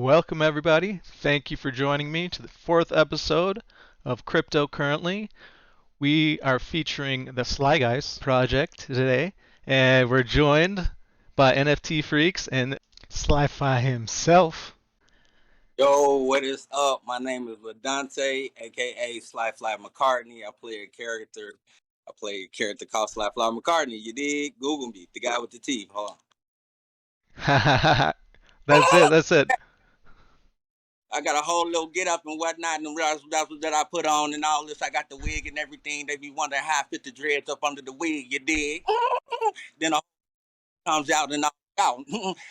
Welcome, everybody. Thank you for joining me to the fourth episode of CryptoCurrently. We are featuring the Slyguise project today, and we're joined by NFTFreaks and SlyFly himself. Yo, what is up? My name is Ladante, aka SlyFly McCartney. I play a character called SlyFly McCartney. You dig? Google me, the guy with the teeth. Hold That's it. on. That's it. I got a whole little get up and whatnot, and that's that I put on and all this. I got the wig and everything. They be wondering how I fit the dreads up under the wig. You dig? Then it comes out and out.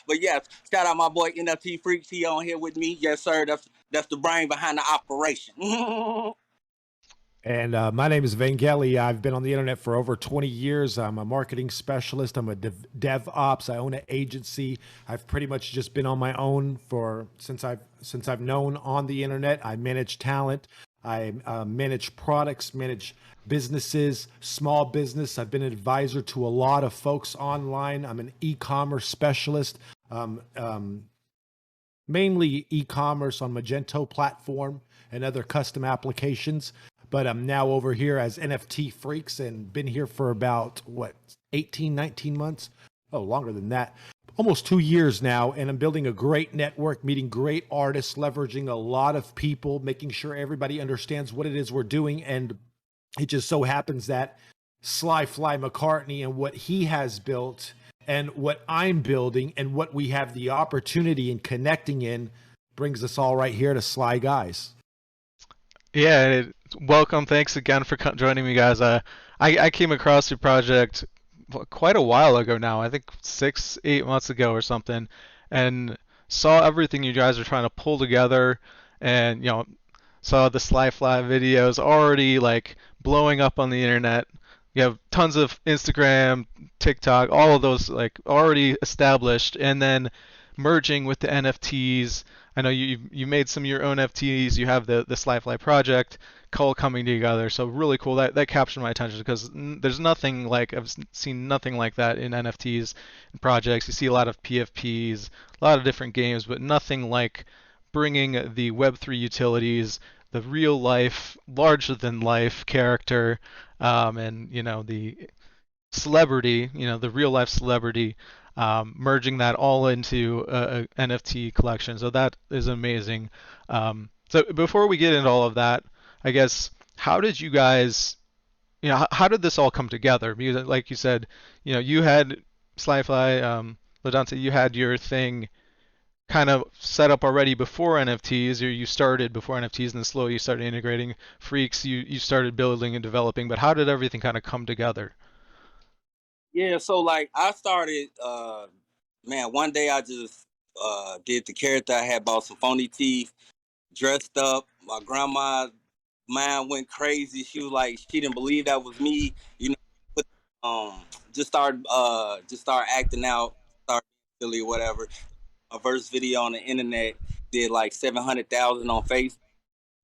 But yes, shout out my boy NFTFreaks. He on here with me. Yes, sir. That's the brain behind the operation. And my name is Vangeli. I've been on the internet for over 20 years. I'm a marketing specialist. I'm a DevOps. I own an agency. I've pretty much just been on my own since I've known on the internet. I manage talent. I manage products, manage businesses, small business. I've been an advisor to a lot of folks online. I'm an e-commerce specialist, mainly e-commerce on Magento platform and other custom applications. But I'm now over here as NFTFreaks and been here for about, 18, 19 months? Oh, longer than that. Almost 2 years now. And I'm building a great network, meeting great artists, leveraging a lot of people, making sure everybody understands what it is we're doing. And it just so happens that SlyFly McCartney and what he has built and what I'm building and what we have the opportunity in connecting in brings us all right here to Slyguise. Yeah, welcome. Thanks again for joining me, guys. I came across your project quite a while ago now. I think 6, 8 months ago or something, and saw everything you guys are trying to pull together, and saw the SlyFly videos already like blowing up on the internet. You have tons of Instagram, TikTok, all of those like already established, and then merging with the NFTs. I know you made some of your own NFTs. You have the SlyFly project, all coming together. So really cool. That captured my attention because there's nothing like I've seen nothing like that in NFTs and projects. You see a lot of PFPs, a lot of different games, but nothing like bringing the Web3 utilities, the real life, larger than life character, and the celebrity, the real life celebrity, merging that all into a NFT collection. So that is amazing. So before we get into all of that, I guess, how did you guys, how did this all come together? Because like you said, you had SlyFly, Ladante, you had your thing kind of set up already before NFTs, or you started before NFTs and then slowly you started integrating Freaks, you started building and developing, but how did everything kind of come together? Yeah, so like I started, one day I just did the character. I had bought some phony teeth, dressed up. My grandma mind went crazy. She was like, she didn't believe that was me. Put, um, just start acting out, start silly or whatever. My first video on the internet did like 700,000 on Facebook.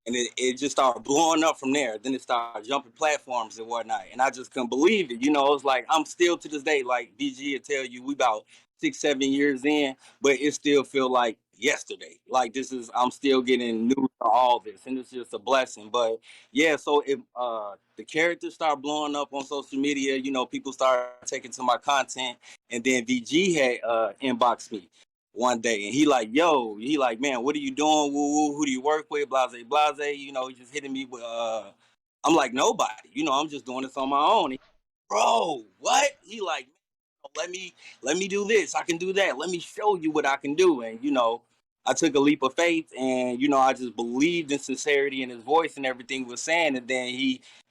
And it just started blowing up from there. Then it started jumping platforms and whatnot. And I just couldn't believe it. It's like I'm still to this day, like DG will tell you, we about 6, 7 years in, but it still feel like yesterday. Like I'm still getting news to all this. And it's just a blessing. But yeah, so if the characters start blowing up on social media, people start taking to my content. And then VG had inboxed me one day and he like, man, what are you doing? Woo woo, who do you work with? Blase, blase. He just hitting me with I'm like, nobody. I'm just doing this on my own. Bro, what? He like, let me do this. I can do that. Let me show you what I can do. And I took a leap of faith and I just believed in sincerity in his voice and everything he was saying. And then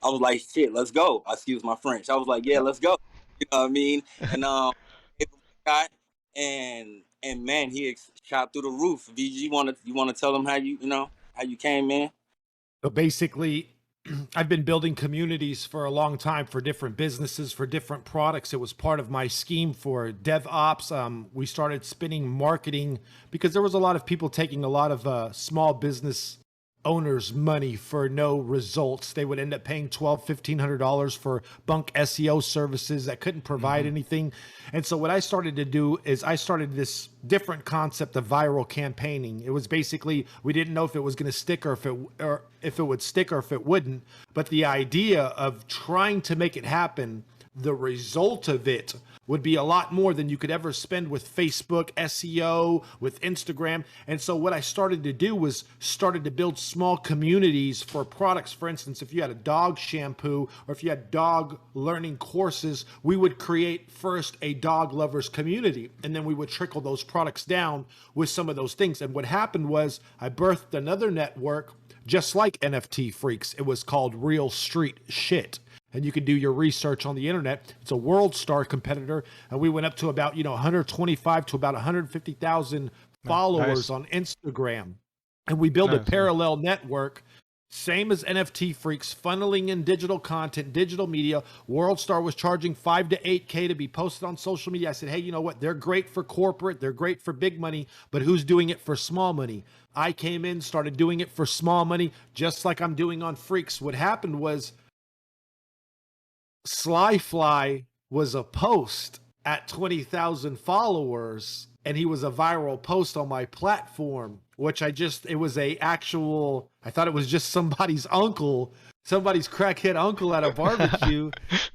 I was like, shit, let's go. Excuse my French. I was like, yeah, let's go. You know what I mean? And it got and man, he shot through the roof. VG, you wanna tell them how you came in? So basically, I've been building communities for a long time for different businesses, for different products. It was part of my scheme for DevOps. We started spinning marketing because there was a lot of people taking a lot of small business owners money for no results. They would end up paying $1,200, $1,500 for bunk SEO services that couldn't provide anything. And so what I started to do is I started this different concept of viral campaigning. It was basically, we didn't know if it was going to stick or if it would stick or if it wouldn't. But the idea of trying to make it happen, the result of it would be a lot more than you could ever spend with Facebook, SEO, with Instagram. And so what I started to do was started to build small communities for products. For instance, if you had a dog shampoo or if you had dog learning courses, we would create first a dog lovers community, and then we would trickle those products down with some of those things. And what happened was I birthed another network just like NFTFreaks. It was called Real Street Shit. And you can do your research on the internet. It's a World Star competitor. And we went up to about, 125 to about 150,000 followers on Instagram. And we built a parallel network, same as NFTFreaks, funneling in digital content, digital media. World Star was charging 5 to 8K to be posted on social media. I said, hey, you know what? They're great for corporate. They're great for big money, but who's doing it for small money? I came in, started doing it for small money, just like I'm doing on Freaks. What happened was, SlyFly was a post at 20,000 followers, and he was a viral post on my platform, which it was I thought it was just somebody's crackhead uncle at a barbecue.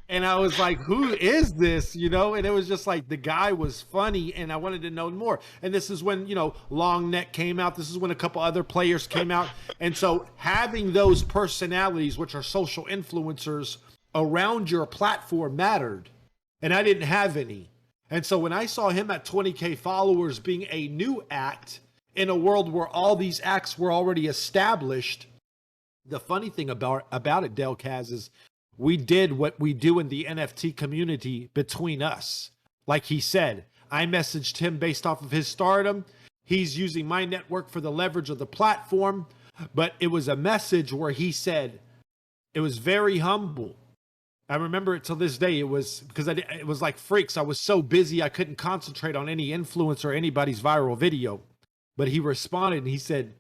And I was like, who is this? And it was just like, the guy was funny and I wanted to know more. And this is when, Long Neck came out. This is when a couple other players came out. And so having those personalities, which are social influencers, around your platform mattered, and I didn't have any. And so when I saw him at 20K followers being a new act in a world where all these acts were already established, the funny thing about it, Delkaz, is we did what we do in the NFT community between us. Like he said, I messaged him based off of his stardom. He's using my network for the leverage of the platform, but it was a message where he said, it was very humble. I remember it till this day. It was because it was like Freaks. I was so busy I couldn't concentrate on any influence or anybody's viral video. But he responded and he said,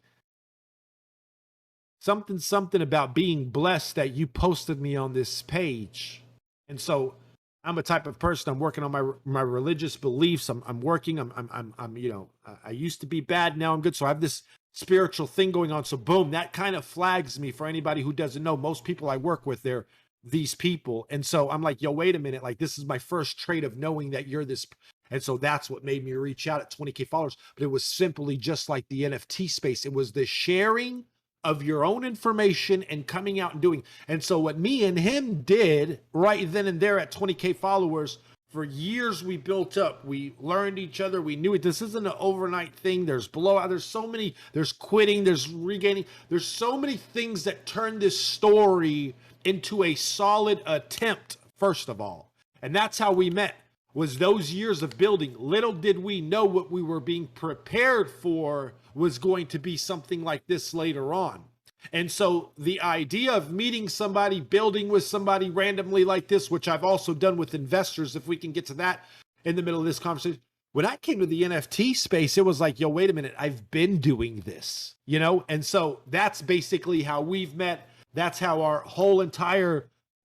something about being blessed that you posted me on this page. And so I'm a type of person, I'm working on my religious beliefs. I'm working, I used to be bad, now I'm good. So I have this spiritual thing going on. So boom, that kind of flags me for anybody who doesn't know. Most people I work with, they're these people. And so I'm like, yo, wait a minute. Like, this is my first trait of knowing that you're this. And so that's what made me reach out at 20K followers. But it was simply just like the NFT space. It was the sharing of your own information and coming out and doing. And so what me and him did right then and there at 20K followers, for years we built up, we learned each other, we knew it. This isn't an overnight thing. There's blowout, there's quitting, there's regaining, there's so many things that turn this story into a solid attempt, first of all. And that's how we met, was those years of building. Little did we know what we were being prepared for was going to be something like this later on. And so the idea of meeting somebody, building with somebody randomly like this, which I've also done with investors, if we can get to that in the middle of this conversation. When I came to the NFT space, it was like, yo, wait a minute, I've been doing this, And so that's basically how we've met. That's how our whole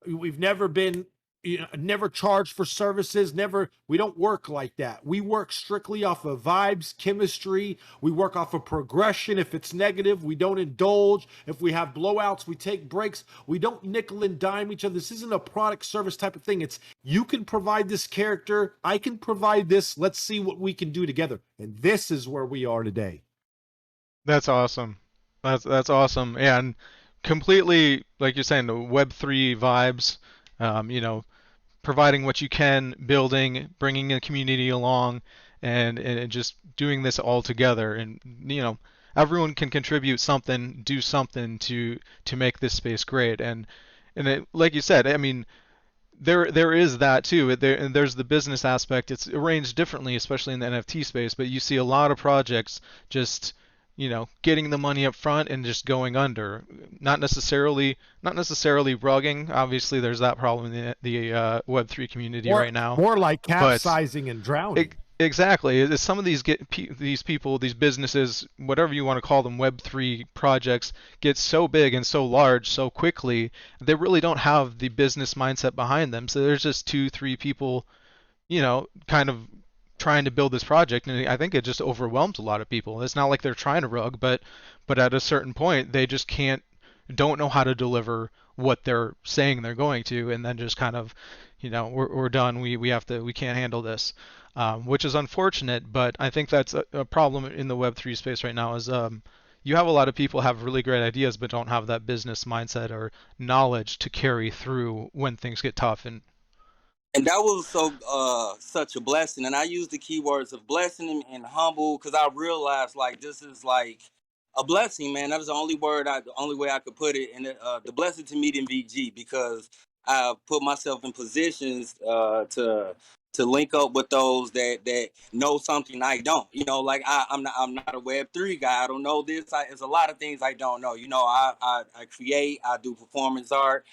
we've never been, never charged for services, we don't work like that. We work strictly off of vibes, chemistry. We work off of progression. If it's negative, we don't indulge. If we have blowouts, we take breaks. We don't nickel and dime each other. This isn't a product service type of thing. It's, you can provide this character, I can provide this. Let's see what we can do together. And this is where we are today. That's awesome. That's awesome. Yeah, and completely, like you're saying, the Web3 vibes, providing what you can, building, bringing a community along, and just doing this all together. And, everyone can contribute something, do something to make this space great. And like you said, I mean, there is that too. And there's the business aspect. It's arranged differently, especially in the NFT space, but you see a lot of projects just getting the money up front and just going under. Not necessarily rugging. Obviously, there's that problem in the Web3 community right now. More like capsizing and drowning. Exactly. Some of these people, these businesses, whatever you want to call them, Web3 projects, get so big and so large so quickly, they really don't have the business mindset behind them. So there's just two, three people, kind of trying to build this project, and I think it just overwhelms a lot of people. It's not like they're trying to rug, but at a certain point, they just don't know how to deliver what they're saying they're going to, and then just kind of, we're done. We can't handle this, which is unfortunate. But I think that's a problem in the Web3 space right now. Is you have a lot of people have really great ideas, but don't have that business mindset or knowledge to carry through when things get tough. And that was such a blessing. And I use the keywords of blessing and humble because I realized like this is like a blessing, man. That was the only the only way I could put it. And the blessing to meet in VG because I put myself in positions to link up with those that know something I don't. Like I'm not a Web3 guy. I don't know this. There's a lot of things I don't know. I create. I do performance art.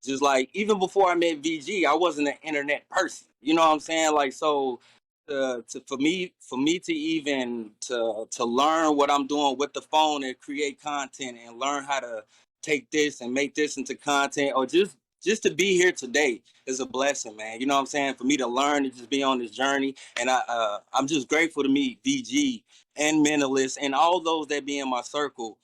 Just like even before I met VG, I wasn't an internet person. You know what I'm saying? Like so, for me to even to learn what I'm doing with the phone and create content and learn how to take this and make this into content, or just to be here today is a blessing, man. You know what I'm saying? For me to learn and just be on this journey, and I'm just grateful to meet VG and Mentalist and all those that be in my circle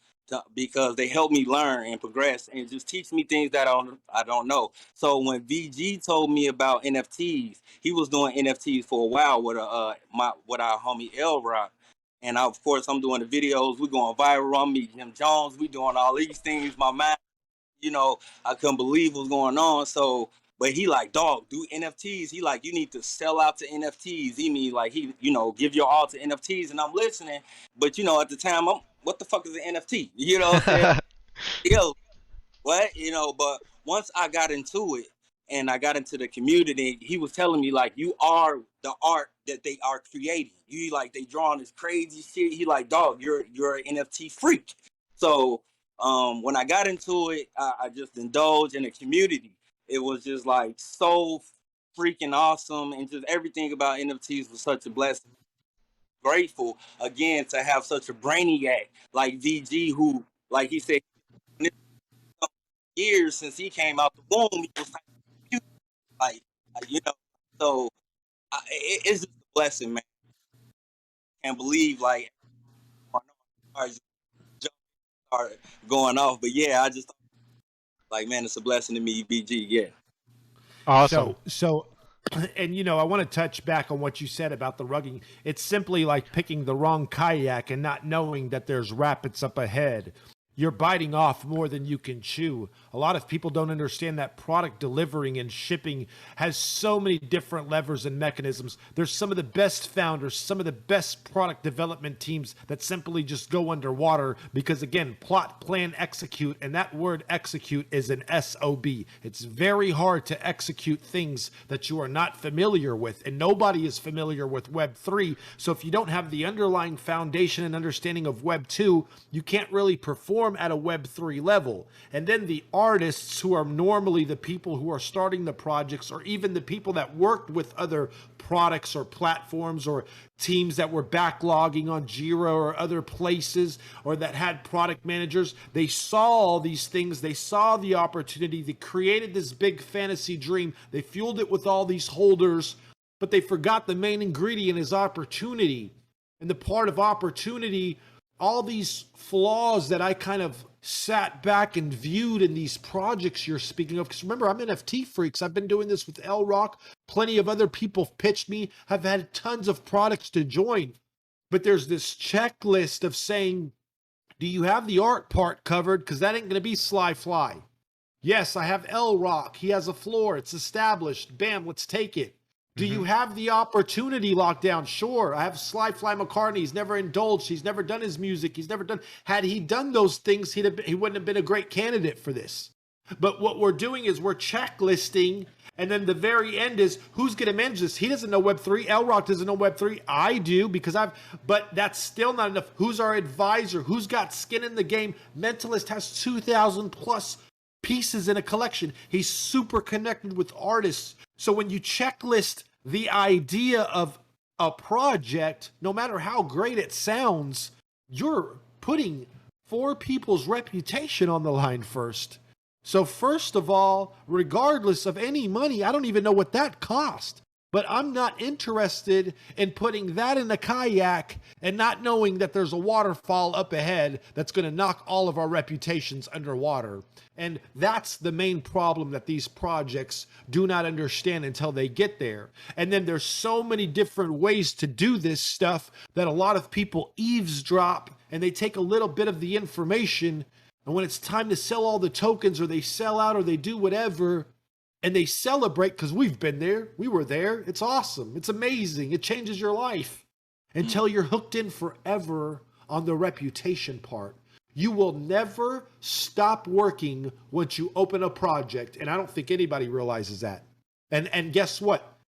because they help me learn and progress and just teach me things that I don't know. So when VG told me about NFTs, he was doing NFTs for a while with with our homie L Rock. And of course, I'm doing the videos. We're going viral. I'm meeting Jim Jones. We doing all these things. My mind, I couldn't believe what's going on. So, but he like, dog, do NFTs. He like, you need to sell out to NFTs. Give your all to NFTs. And I'm listening. But, at the time, what the fuck is an NFT? You know what I'm saying? Yo, what? But once I got into it and I got into the community, he was telling me like, you are the art that they are creating. You like, they drawing this crazy shit. He like, dog, you're an NFT freak. So when I got into it, I just indulged in the community. It was just like so freaking awesome, and just everything about NFTs was such a blessing. Grateful again to have such a brainiac like VG, who, like he said, years since he came out the womb, he was like. So it's just a blessing, man. Can't believe like I started going off, but yeah, I just like, man, it's a blessing to me, BG. Yeah. Awesome. So, and I want to touch back on what you said about the rugging. It's simply like picking the wrong kayak and not knowing that there's rapids up ahead. You're biting off more than you can chew. A lot of people don't understand that product delivering and shipping has so many different levers and mechanisms. There's some of the best founders, some of the best product development teams that simply just go underwater because, again, plot, plan, execute, and that word execute is an SOB. It's very hard to execute things that you are not familiar with, and nobody is familiar with Web3. So if you don't have the underlying foundation and understanding of Web2, you can't really perform at a Web3 level. And then the artists, who are normally the people who are starting the projects, or even the people that worked with other products or platforms or teams that were backlogging on Jira or other places, or that had product managers, they saw all these things. They saw the opportunity. They created this big fantasy dream. They fueled it with all these holders, but they forgot the main ingredient is opportunity. And the part of opportunity, all these flaws that I kind of sat back and viewed in these projects you're speaking of. Because remember, I'm NFTFreaks. I've been doing this with L Rock. Plenty of other people pitched me. I've had tons of products to join. But there's this checklist of saying, do you have the art part covered? Because that ain't going to be SlyFly. Yes, I have L Rock. He has a floor. It's established. Bam, let's take it. Do you have the opportunity locked down? Sure. I have SlyFly McCartney. He's never indulged. He's never done his music. He's never done. Had he done those things, he wouldn't have been a great candidate for this. But what we're doing is we're checklisting, and then the very end is who's going to manage this. He doesn't know Web3. L Rock doesn't know Web3. I do because but that's still not enough. Who's our advisor? Who's got skin in the game? Mentalist has 2,000 plus pieces in a collection. He's super connected with artists. So when you checklist the idea of a project, no matter how great it sounds, you're putting four people's reputation on the line first. So first of all, regardless of any money, I don't even know what that cost. But I'm not interested in putting that in a kayak and not knowing that there's a waterfall up ahead that's going to knock all of our reputations underwater. And that's the main problem that these projects do not understand until they get there. And then there's so many different ways to do this stuff that a lot of people eavesdrop and they take a little bit of the information. And when it's time to sell all the tokens, or they sell out, or they do whatever, and they celebrate, because we've been there, we were there, it's awesome, it's amazing, it changes your life, until you're hooked in forever on the reputation part. You will never stop working once you open a project, and I don't think anybody realizes that. And guess what?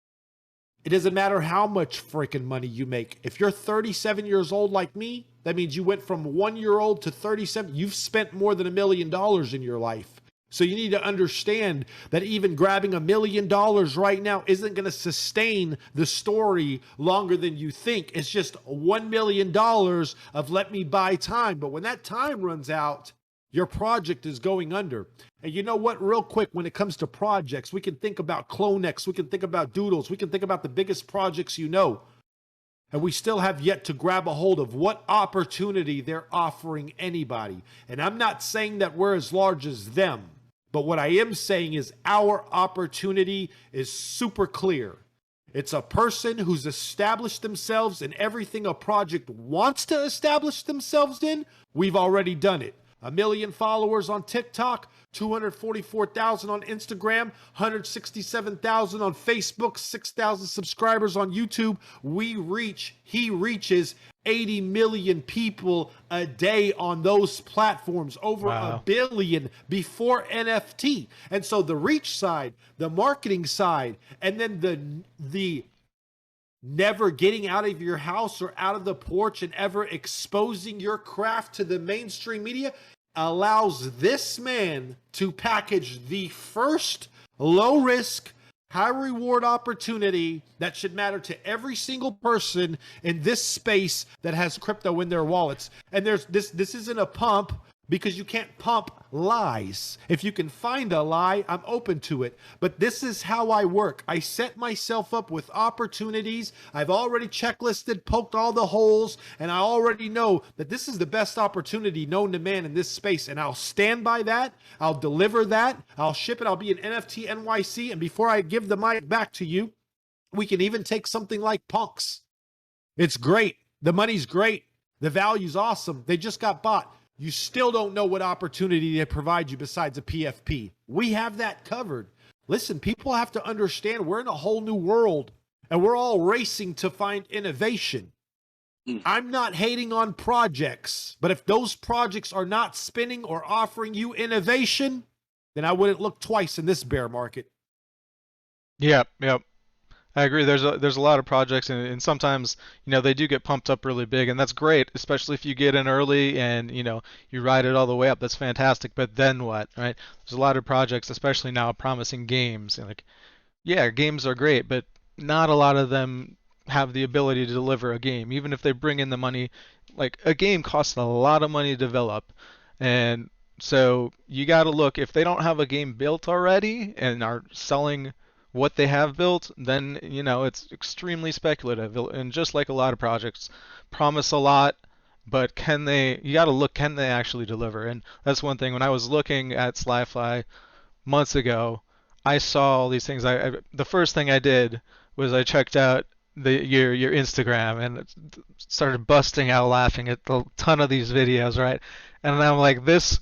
It doesn't matter how much freaking money you make. If you're 37 years old like me, that means you went from 1 year old to 37. You've spent more than $1 million in your life. So you need to understand that even grabbing $1 million right now isn't going to sustain the story longer than you think. It's just $1 million of let me buy time. But when that time runs out, your project is going under. And you know what? Real quick, when it comes to projects, we can think about CloneX, we can think about Doodles, we can think about the biggest projects you know. And we still have yet to grab a hold of what opportunity they're offering anybody. And I'm not saying that we're as large as them. But what I am saying is our opportunity is super clear. It's a person who's established themselves in everything a project wants to establish themselves in. We've already done it. 1 million followers on TikTok, 244,000 on Instagram, 167,000 on Facebook, 6,000 subscribers on YouTube. He reaches 80 million people a day on those platforms, over Wow. 1 billion before NFT. And so the reach side, the marketing side, and then the never getting out of your house or out of the porch and ever exposing your craft to the mainstream media allows this man to package the first low risk, high reward opportunity that should matter to every single person in this space that has crypto in their wallets. And this isn't a pump, because you can't pump lies. If you can find a lie, I'm open to it. But this is how I work. I set myself up with opportunities. I've already checklisted, poked all the holes, and I already know that this is the best opportunity known to man in this space. And I'll stand by that. I'll deliver that. I'll ship it. I'll be an NFT NYC. And before I give the mic back to you, we can even take something like Punks. It's great. The money's great. The value's awesome. They just got bought. You still don't know what opportunity they provide you besides a PFP. We have that covered. Listen, people have to understand we're in a whole new world, and we're all racing to find innovation. I'm not hating on projects, but if those projects are not spinning or offering you innovation, then I wouldn't look twice in this bear market. Yep. I agree. There's a lot of projects, and sometimes, they do get pumped up really big, and that's great, especially if you get in early and, you ride it all the way up. That's fantastic. But then what, right? There's a lot of projects, especially now, promising games. And yeah, games are great, but not a lot of them have the ability to deliver a game. Even if they bring in the money, like a game costs a lot of money to develop. And so you got to look, if they don't have a game built already and are selling what they have built, then it's extremely speculative. And just like a lot of projects, promise a lot, but you got to look, can they actually deliver? And that's one thing. When I was looking at SlyFly months ago, I saw all these things. The first thing I did was I checked out your Instagram and started busting out laughing at a ton of these videos, right? And I'm like, this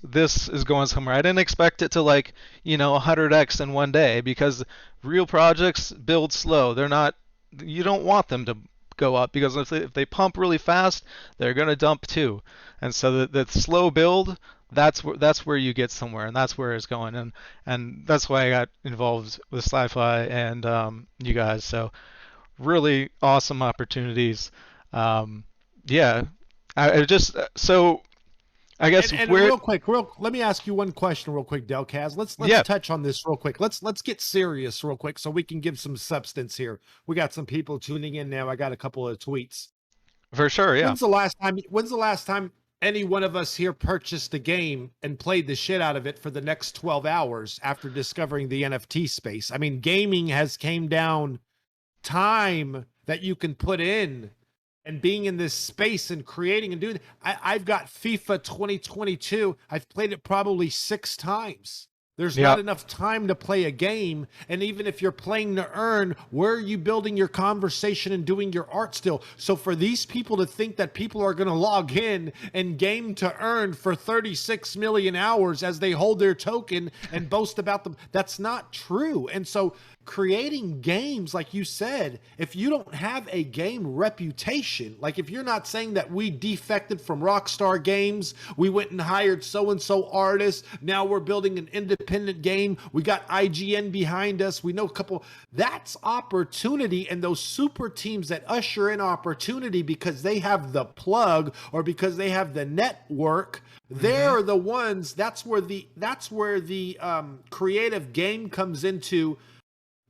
is going somewhere. I didn't expect it to 100x in one day, because real projects build slow. You don't want them to go up, because if they pump really fast, they're going to dump too. And so the slow build, that's where you get somewhere, and that's where it's going. And that's why I got involved with SlyFly and you guys. So really awesome opportunities. Yeah, I just so I guess And where, real quick, let me ask you one question real quick, Delkaz. Let's yeah, touch on this real quick. Let's get serious real quick so we can give some substance here. We got some people tuning in now. I got a couple of tweets. for sure, yeah. When's the last time any one of us here purchased a game and played the shit out of it for the next 12 hours after discovering the NFT space? I mean, gaming has came down time that you can put in and being in this space and creating and doing. I've got FIFA 2022. I've played it probably 6 times. There's Yeah. not enough time to play a game. And even if you're playing to earn, where are you building your conversation and doing your art still? So for these people to think that people are going to log in and game to earn for 36 million hours as they hold their token and boast about them, that's not true. And so creating games, like you said, if you don't have a game reputation, like if you're not saying that we defected from Rockstar Games, we went and hired so-and-so artists, now we're building an independent game, we got IGN behind us, we know a couple, that's opportunity. And those super teams that usher in opportunity because they have the plug or because they have the network, they're the ones, that's where the creative game comes into.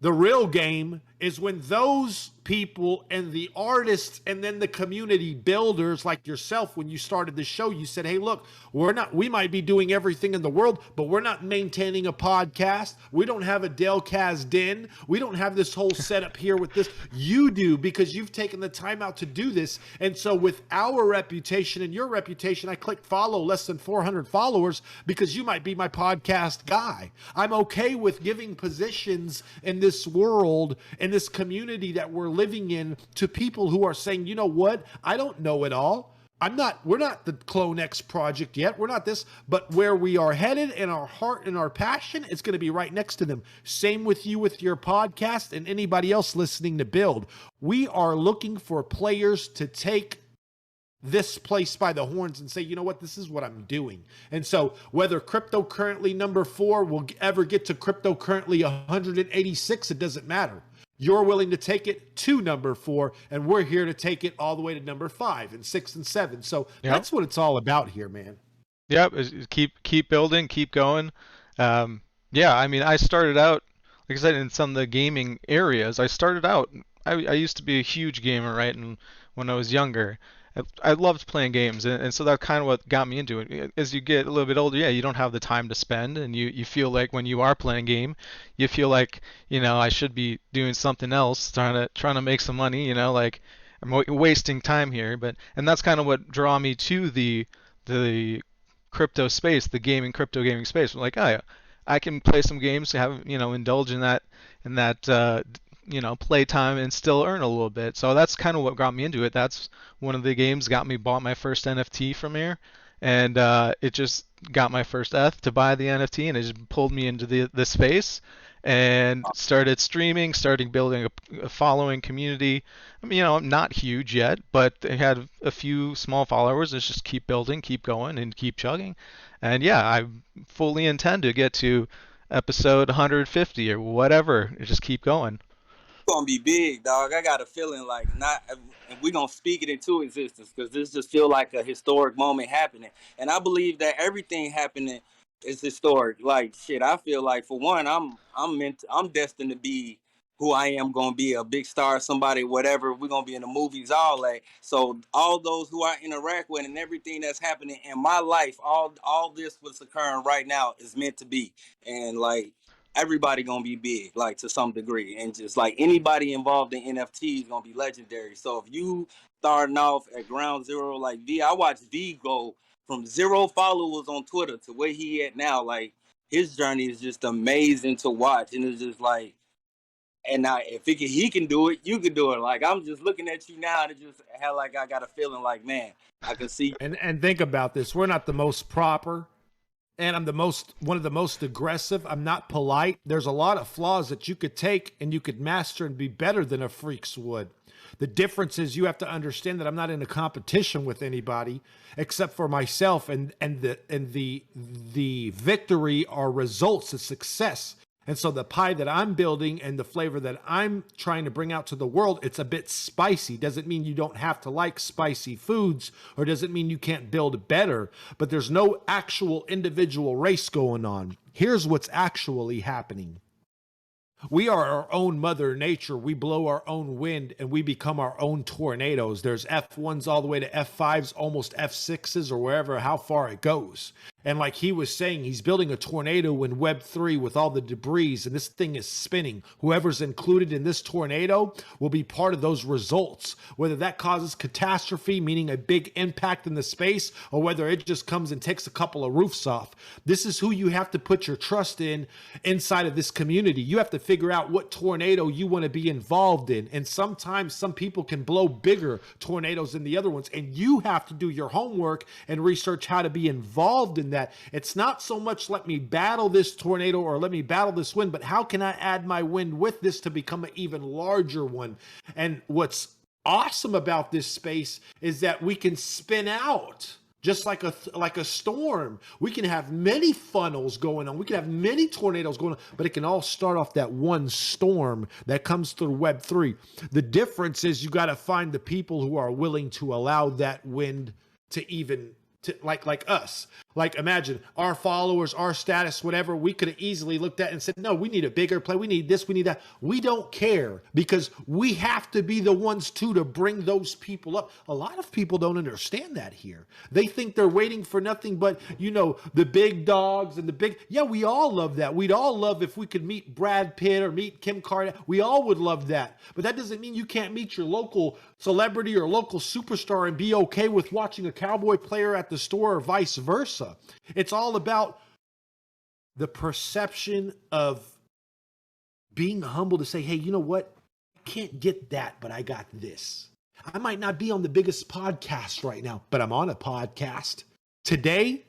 The real game is when those people and the artists and then the community builders like yourself, when you started the show, you said, hey, look, we might be doing everything in the world, but we're not maintaining a podcast. We don't have a Delkaz den. We don't have this whole setup here with this. You do, because you've taken the time out to do this. And so with our reputation and your reputation, I clicked follow, less than 400 followers, because you might be my podcast guy. I'm okay with giving positions in this world, in this community that we're living in, to people who are saying, you know what? I don't know it all. We're not the Clone X project yet. We're not this, but where we are headed and our heart and our passion, it's going to be right next to them. Same with you with your podcast and anybody else listening to build. We are looking for players to take this place by the horns and say, you know what, this is what I'm doing. And so whether CryptoCurrently number 4 will ever get to CryptoCurrently 186, it doesn't matter. You're willing to take it to number 4, and we're here to take it all the way to number 5 and 6 and 7. So that's what it's all about here, man. Yep. Keep building, keep going. Yeah, I mean, I started out, like I said, in some of the gaming areas. I used to be a huge gamer, right? And when I was younger, I loved playing games, and so that's kind of what got me into it. As you get a little bit older, yeah, you don't have the time to spend, and you feel like when you are playing a game, you feel like, I should be doing something else, trying to make some money, like I'm wasting time here. And that's kind of what draw me to the crypto space, the crypto gaming space. I'm like, oh, yeah, I can play some games, have indulge in that play time and still earn a little bit. So that's kind of what got me into it. That's one of the games bought my first NFT from here, and it just got my first ETH to buy the NFT, and it just pulled me into the space and started streaming, starting building a following community. I mean, I'm not huge yet, but I had a few small followers. Let's just keep building, keep going, and keep chugging. And yeah, I fully intend to get to episode 150 or whatever. Just keep going. Gonna be big, dog. I got a feeling like not, and we gonna speak it into existence because this just feel like a historic moment happening. And I believe that everything happening is historic. Like shit, I feel like for one, I'm destined to be who I am, gonna be a big star, somebody, whatever. We're gonna be in the movies, all that. So all those who I interact with and everything that's happening in my life, all this what's occurring right now is meant to be. And like everybody gonna be big, like to some degree, and just like anybody involved in NFT is gonna be legendary. So if you starting off at ground zero, like V, I watched V go from 0 followers on Twitter to where he at now. Like his journey is just amazing to watch, and it's just like, and now if he can do it, you can do it. Like I'm just looking at you now, and it just had like I got a feeling like, man, I can see. And think about this: we're not the most proper, and I'm one of the most aggressive. I'm not polite. There's a lot of flaws that you could take and you could master and be better than a freaks would. The difference is you have to understand that I'm not in a competition with anybody except for myself, and the victory are results of success. And so the pie that I'm building and the flavor that I'm trying to bring out to the world, it's a bit spicy. Doesn't mean you don't have to like spicy foods, or doesn't mean you can't build better, but there's no actual individual race going on. Here's what's actually happening. We are our own mother nature. We blow our own wind and we become our own tornadoes. There's F1s all the way to F5s, almost F6s, or wherever, how far it goes. And like he was saying, he's building a tornado in Web3 with all the debris, and this thing is spinning. Whoever's included in this tornado will be part of those results, whether that causes catastrophe, meaning a big impact in the space, or whether it just comes and takes a couple of roofs off. This is who you have to put your trust in inside of this community. You have to figure out what tornado you want to be involved in. And sometimes some people can blow bigger tornadoes than the other ones, and you have to do your homework and research how to be involved in that. It's not so much let me battle this tornado or let me battle this wind, but how can I add my wind with this to become an even larger one? And what's awesome about this space is that we can spin out just like a storm. We can have many funnels going on. We can have many tornadoes going on, but it can all start off that one storm that comes through Web3. The difference is you got to find the people who are willing to allow that wind to even like us. Like imagine our followers, our status, whatever, we could have easily looked at and said, no, we need a bigger play. We need this, we need that. We don't care because we have to be the ones too to bring those people up. A lot of people don't understand that here. They think they're waiting for nothing but, the big dogs and yeah, we all love that. We'd all love if we could meet Brad Pitt or meet Kim Kardashian. We all would love that. But that doesn't mean you can't meet your local celebrity or local superstar and be okay with watching a Cowboy player at the store or vice versa. It's all about the perception of being humble to say, hey, you know what? I can't get that, but I got this. I might not be on the biggest podcast right now, but I'm on a podcast. Today,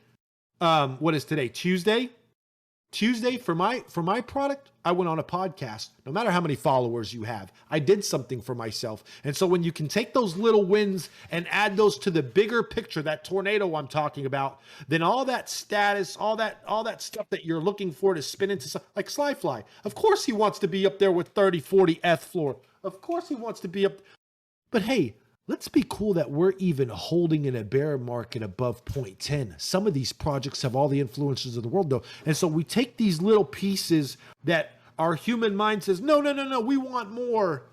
what is today? Tuesday? Tuesday for my product, I went on a podcast. No matter how many followers you have, I did something for myself. And so when you can take those little wins and add those to the bigger picture, that tornado I'm talking about, then all that status, all that stuff that you're looking for to spin into something like SlyFly. Of course he wants to be up there with 30, 40 F floor. Of course he wants to be up. But hey, let's be cool that we're even holding in a bear market above 0.10. Some of these projects have all the influences of the world, though. And so we take these little pieces that our human mind says, no, we want more.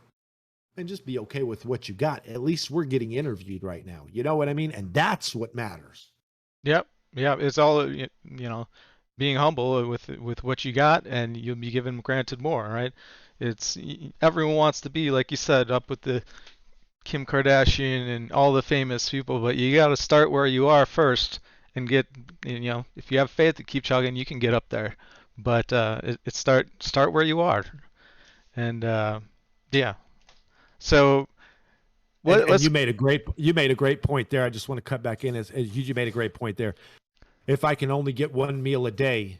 And just be okay with what you got. At least we're getting interviewed right now. You know what I mean? And that's what matters. Yep. It's all, being humble with what you got, and you'll be given granted more, right? Everyone wants to be, like you said, up with the Kim Kardashian and all the famous people, but you got to start where you are first and get, if you have faith to keep chugging, you can get up there. But start where you are, and yeah. So and you made a great point there. I just want to cut back in as you made a great point there. If I can only get one meal a day,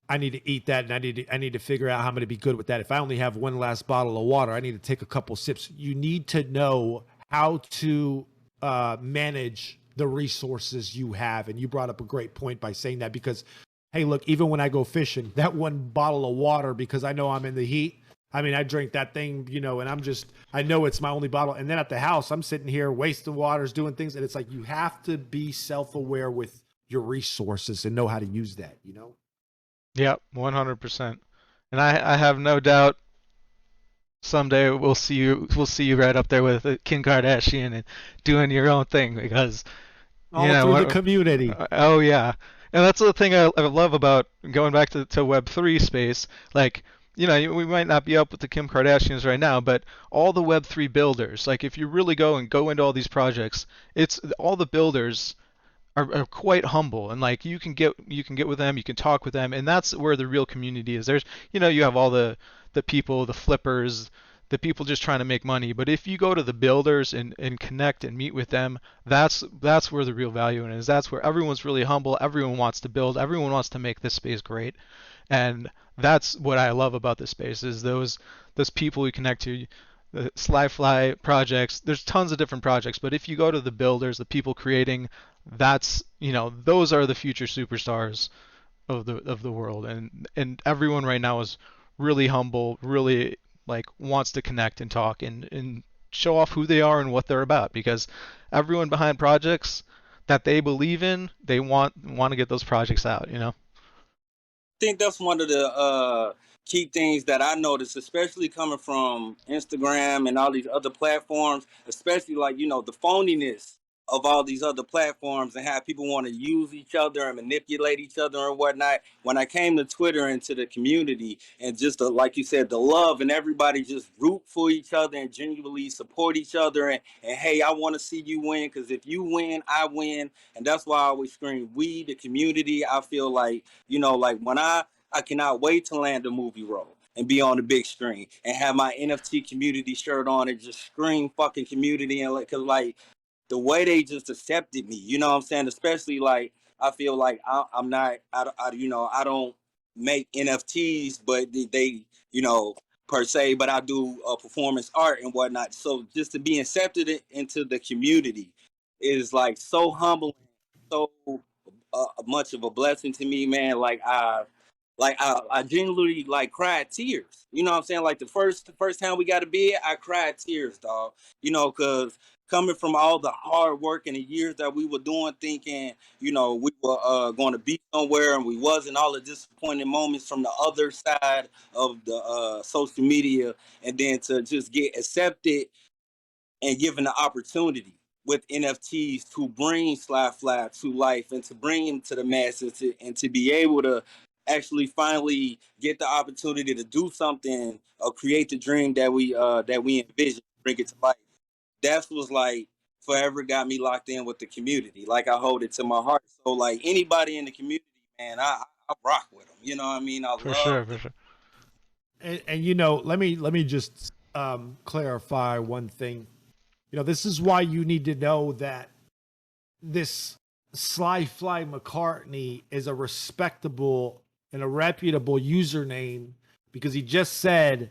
I need to eat that, and I need to figure out how I'm going to be good with that. If I only have one last bottle of water, I need to take a couple sips. You need to know how to manage the resources you have, and you brought up a great point by saying that because, hey, look, even when I go fishing, that one bottle of water, because I know I'm in the heat, I mean, I drink that thing, and I know it's my only bottle. And then at the house, I'm sitting here wasting waters, doing things, and it's like you have to be self-aware with your resources and know how to use that, Yep, 100%. And I have no doubt someday we'll see you right up there with Kim Kardashian and doing your own thing because all through the community. Oh yeah, and that's the thing I love about going back to Web3 space. Like, we might not be up with the Kim Kardashians right now, but all the Web3 builders, like if you really go into all these projects, it's all the builders are quite humble, and like you can get with them, you can talk with them, and that's where the real community is. There's you have all the people, the flippers, the people just trying to make money, but if you go to the builders and connect and meet with them, that's where the real value is. That's where everyone's really humble, everyone wants to build, everyone wants to make this space great, and that's what I love about this space is those people we connect to. The SlyFly projects, there's tons of different projects, but if you go to the builders, the people creating, that's those are the future superstars of the world, and everyone right now is really humble, really like wants to connect and talk and show off who they are and what they're about, because everyone behind projects that they believe in, they want to get those projects out, you know? Think that's one of the key things that I noticed, especially coming from Instagram and all these other platforms, especially like, the phoniness of all these other platforms and how people want to use each other and manipulate each other and whatnot. When I came to Twitter and to the community and just like you said, the love and everybody just root for each other and genuinely support each other and hey, I want to see you win, because if you win, I win. And that's why I always scream, we, the community. I feel like, like when I cannot wait to land a movie role and be on the big screen and have my NFT community shirt on and just scream fucking community, and like, cause like the way they just accepted me, you know what I'm saying? Especially like I feel like I'm not, I don't make NFTs, but they per se, but I do performance art and whatnot. So just to be accepted into the community is like so humbling, so much of a blessing to me, man. I genuinely like cried tears. You know what I'm saying? Like the first time we got a bid, I cried tears, dog. Cause coming from all the hard work and the years that we were doing, thinking, we were going to be somewhere and we wasn't, all the disappointing moments from the other side of the social media, and then to just get accepted and given the opportunity with NFTs to bring SlyFly to life and to bring him to the masses, and to be able to actually finally get the opportunity to do something or create the dream that we envision, bring it to life. That was like forever got me locked in with the community. Like I hold it to my heart. So like anybody in the community, man, I rock with them. You know what I mean? I For sure, love for them. sure. And let me just clarify one thing. This is why you need to know that this SlyFly McCartney is a respectable and a reputable username, because he just said,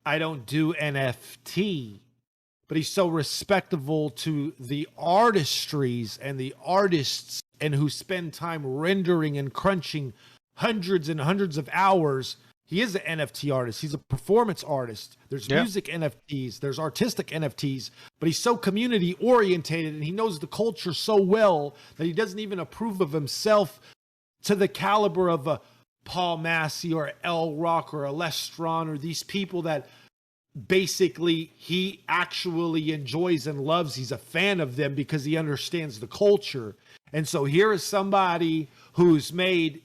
I don't do NFT, but he's so respectable to the artistries and the artists and who spend time rendering and crunching hundreds and hundreds of hours. He is an NFT artist. He's a performance artist. There's Yeah, music NFTs. There's artistic NFTs. But he's so community orientated and he knows the culture so well that he doesn't even approve of himself to the caliber of a Paul Massey or L Rock or a Lestron, or these people that basically he actually enjoys and loves. He's a fan of them because he understands the culture. And so here is somebody who's made,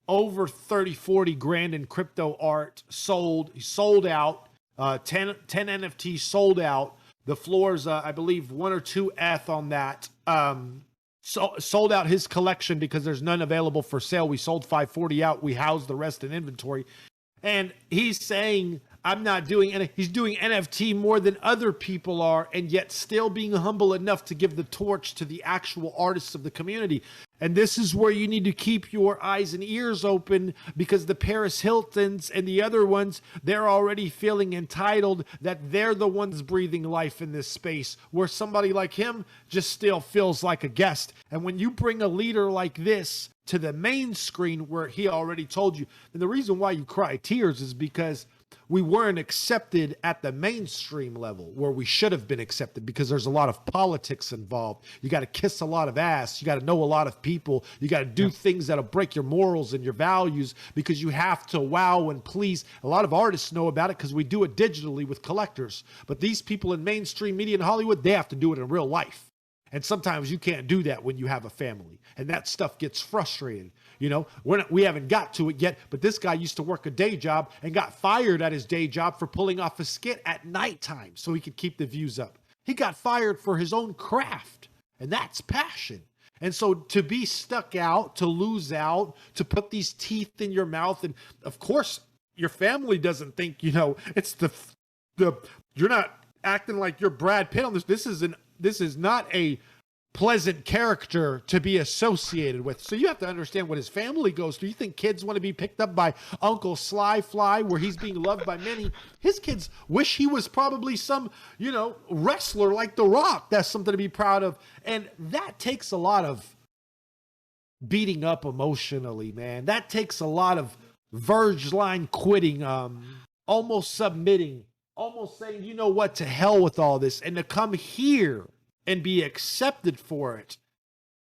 over 30, 40 grand in crypto art, sold out, 10 NFTs sold out. The floor's, I believe, 1 or 2 ETH on that. So sold out his collection because there's none available for sale. We sold 540 out. We housed the rest in inventory. And he's saying, I'm not doing any, he's doing NFT more than other people are, and yet still being humble enough to give the torch to the actual artists of the community. And this is where you need to keep your eyes and ears open, because the Paris Hiltons and the other ones, they're already feeling entitled that they're the ones breathing life in this space, where somebody like him just still feels like a guest. And when you bring a leader like this to the main screen where he already told you, and the reason why you cry tears is because we weren't accepted at the mainstream level where we should have been accepted, because there's a lot of politics involved. You got to kiss a lot of ass. You got to know a lot of people. You got to do things that'll break your morals and your values, because you have to wow and please. A lot of artists know about it because we do it digitally with collectors. But these people in mainstream media in Hollywood, they have to do it in real life. And sometimes you can't do that when you have a family, and that stuff gets frustrated. We haven't got to it yet, but this guy used to work a day job and got fired at his day job for pulling off a skit at nighttime so he could keep the views up. He got fired for his own craft, and that's passion. And so to be stuck out, to lose out, to put these teeth in your mouth, and of course your family doesn't think, it's the you're not acting like you're Brad Pitt on this. This is not a pleasant character to be associated with. So you have to understand what his family goes through. You think kids want to be picked up by Uncle SlyFly, where he's being loved by many? His kids wish he was probably some, wrestler like The Rock. That's something to be proud of. And that takes a lot of beating up emotionally, man. That takes a lot of verge line quitting, almost submitting, almost saying, you know what, to hell with all this, and to come here and be accepted for it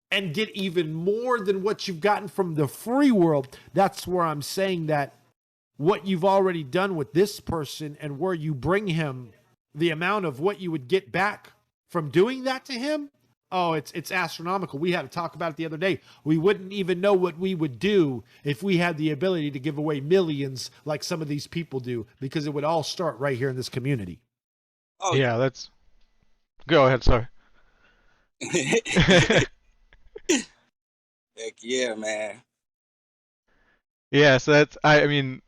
and get even more than what you've gotten from the free world. That's where I'm saying that what you've already done with this person and where you bring him, the amount of what you would get back from doing that to him, oh, it's astronomical. We had to talk about it the other day. We wouldn't even know what we would do if we had the ability to give away millions like some of these people do, because it would all start right here in this community. Oh, Yeah, that's. Go ahead. Sorry. heck yeah, man. Yeah, so that's. I mean,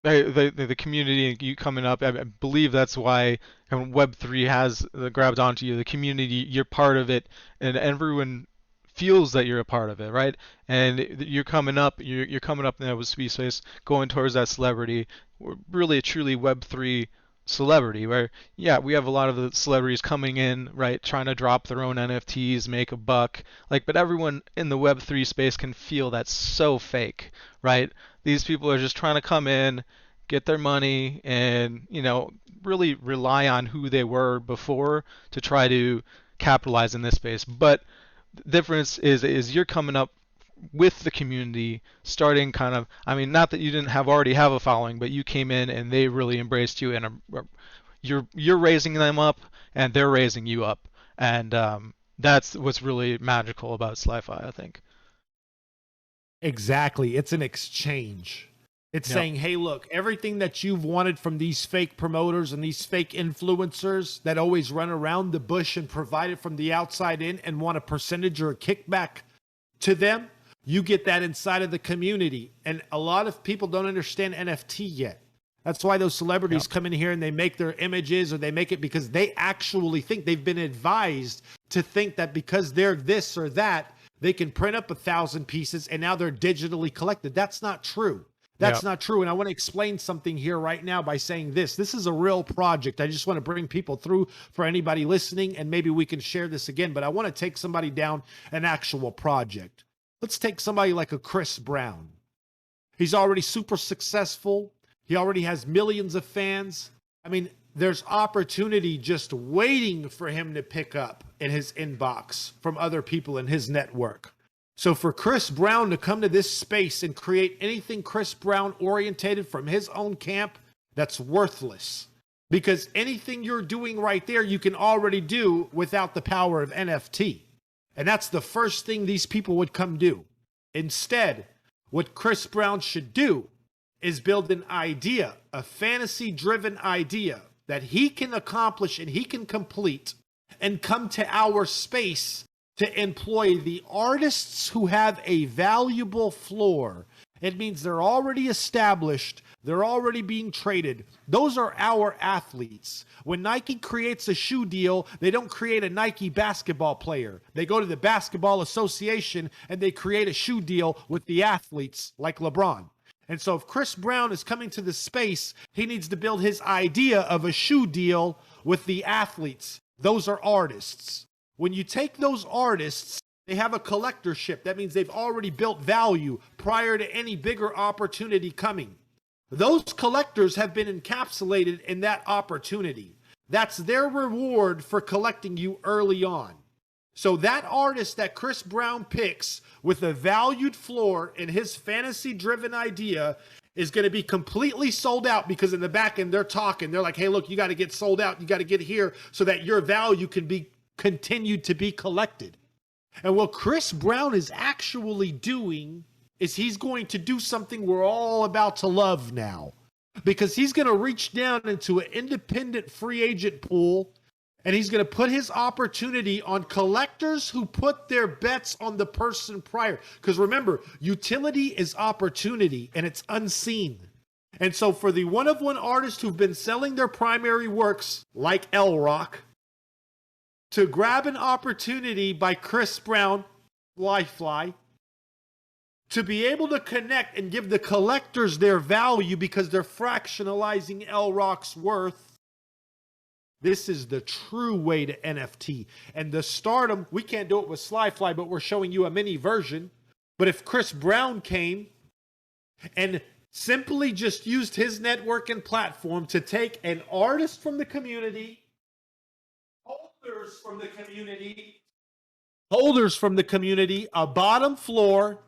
the community and you coming up, I believe that's why Web3 has grabbed onto you. The community, you're part of it, and everyone feels that you're a part of it, right? And you're coming up, you're coming up in that space, going towards that celebrity, really a truly Web3 celebrity. Where yeah, we have a lot of the celebrities coming in, right, trying to drop their own NFTs, make a buck, like, but everyone in the Web3 space can feel that's so fake, right? These people are just trying to come in, get their money, and really rely on who they were before to try to capitalize in this space. But the difference is you're coming up with the community, starting kind of. I mean, not that you didn't already have a following, but you came in and they really embraced you, and you're raising them up, and they're raising you up, and that's what's really magical about SlyFly, I think. Exactly. It's an exchange. It's Yep. saying, hey, look, everything that you've wanted from these fake promoters and these fake influencers that always run around the bush and provide it from the outside in and want a percentage or a kickback to them, you get that inside of the community. And a lot of people don't understand NFT yet. That's why those celebrities Yep. come in here and they make their images, or they make it because they actually think, they've been advised to think that because they're this or that, they can print up 1,000 pieces and now they're digitally collected. That's not true. That's Yep. not true. And I want to explain something here right now by saying this. This is a real project. I just want to bring people through for anybody listening, and maybe we can share this again, but I want to take somebody down an actual project. Let's take somebody like a Chris Brown. He's already super successful. He already has millions of fans. I mean, there's opportunity just waiting for him to pick up in his inbox from other people in his network. So for Chris Brown to come to this space and create anything Chris Brown orientated from his own camp, that's worthless. Because anything you're doing right there, you can already do without the power of NFT. And that's the first thing these people would come do. Instead, what Chris Brown should do is build an idea, a fantasy-driven idea that he can accomplish and he can complete, and come to our space to employ the artists who have a valuable floor. It means they're already established. They're already being traded. Those are our athletes. When Nike creates a shoe deal, they don't create a Nike basketball player. They go to the Basketball Association and they create a shoe deal with the athletes like LeBron. And so if Chris Brown is coming to the space, he needs to build his idea of a shoe deal with the athletes. Those are artists. When you take those artists, they have a collectorship. That means they've already built value prior to any bigger opportunity coming. Those collectors have been encapsulated in that opportunity. That's their reward for collecting you early on. So that artist that Chris Brown picks with a valued floor in his fantasy-driven idea is going to be completely sold out, because in the back end, they're talking. They're like, hey, look, you got to get sold out. You got to get here so that your value can be continued to be collected. And what Chris Brown is actually doing is he's going to do something we're all about to love now, because he's going to reach down into an independent free agent pool, and he's going to put his opportunity on collectors who put their bets on the person prior. Because remember, utility is opportunity and it's unseen. And so for the one-of-one artists who've been selling their primary works, like L Rock, to grab an opportunity by Chris Brown, SlyFly, to be able to connect and give the collectors their value because they're fractionalizing L Rock's worth. This is the true way to NFT. And the stardom, we can't do it with SlyFly, but we're showing you a mini version. But if Chris Brown came and simply just used his network and platform to take an artist from the community, holders from the community, a bottom floor.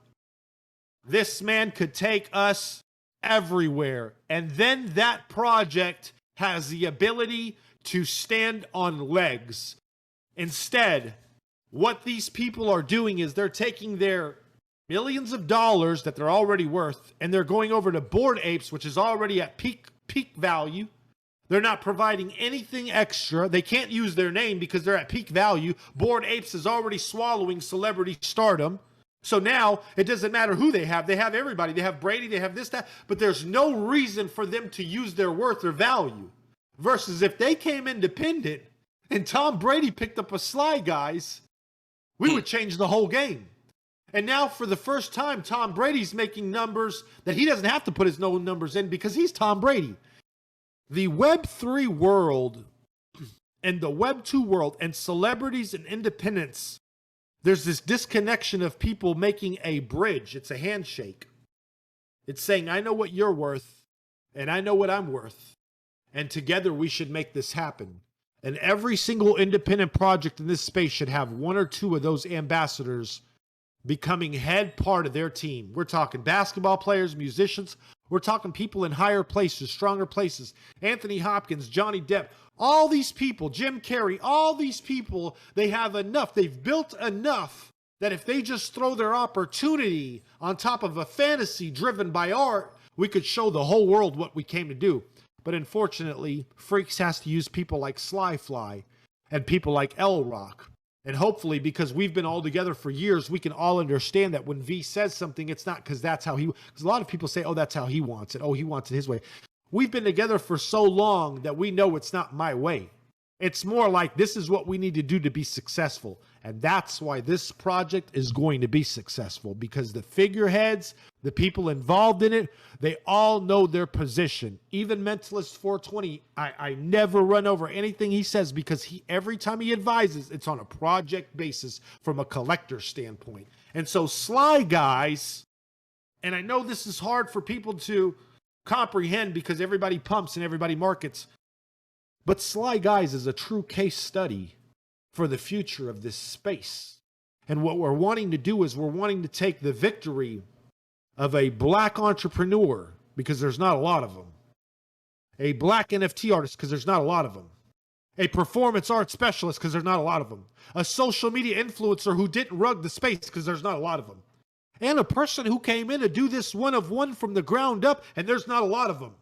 This man could take us everywhere. And then that project has the ability to stand on legs. Instead, what these people are doing is they're taking their millions of dollars that they're already worth, and they're going over to Bored Apes, which is already at peak value. They're not providing anything extra. They can't use their name because they're at peak value. Bored Apes is already swallowing celebrity stardom. So now it doesn't matter who they have. They have everybody. They have Brady. They have this, that. But there's no reason for them to use their worth or value. Versus if they came independent and Tom Brady picked up a Slyguise, we would change the whole game. And now for the first time, Tom Brady's making numbers that he doesn't have to put his own numbers in because he's Tom Brady. The Web3 world and the Web2 world and celebrities and independents, there's this disconnection of people making a bridge. It's a handshake. It's saying, I know what you're worth, and I know what I'm worth. And together we should make this happen. And every single independent project in this space should have one or two of those ambassadors becoming head part of their team. We're talking basketball players, musicians. We're talking people in higher places, stronger places. Anthony Hopkins, Johnny Depp, all these people, Jim Carrey, all these people, they have enough. They've built enough that if they just throw their opportunity on top of a fantasy driven by art, we could show the whole world what we came to do. But unfortunately, Freaks has to use people like SlyFly and people like L-Rock. And hopefully, because we've been all together for years, we can all understand that when V says something, it's not because that's how he... Because a lot of people say, oh, that's how he wants it. Oh, he wants it his way. We've been together for so long that we know it's not my way. It's more like this is what we need to do to be successful. And that's why this project is going to be successful, because the figureheads, the people involved in it, they all know their position. Even Mentalist 420, I never run over anything he says, because every time he advises, it's on a project basis from a collector standpoint. And so Slyguise, and I know this is hard for people to comprehend because everybody pumps and everybody markets, but Slyguise is a true case study for the future of this space. And what we're wanting to do is we're wanting to take the victory of a black entrepreneur, because there's not a lot of them, a black NFT artist, because there's not a lot of them, a performance art specialist, because there's not a lot of them, a social media influencer who didn't rug the space, because there's not a lot of them, and a person who came in to do this one of one from the ground up, and there's not a lot of them.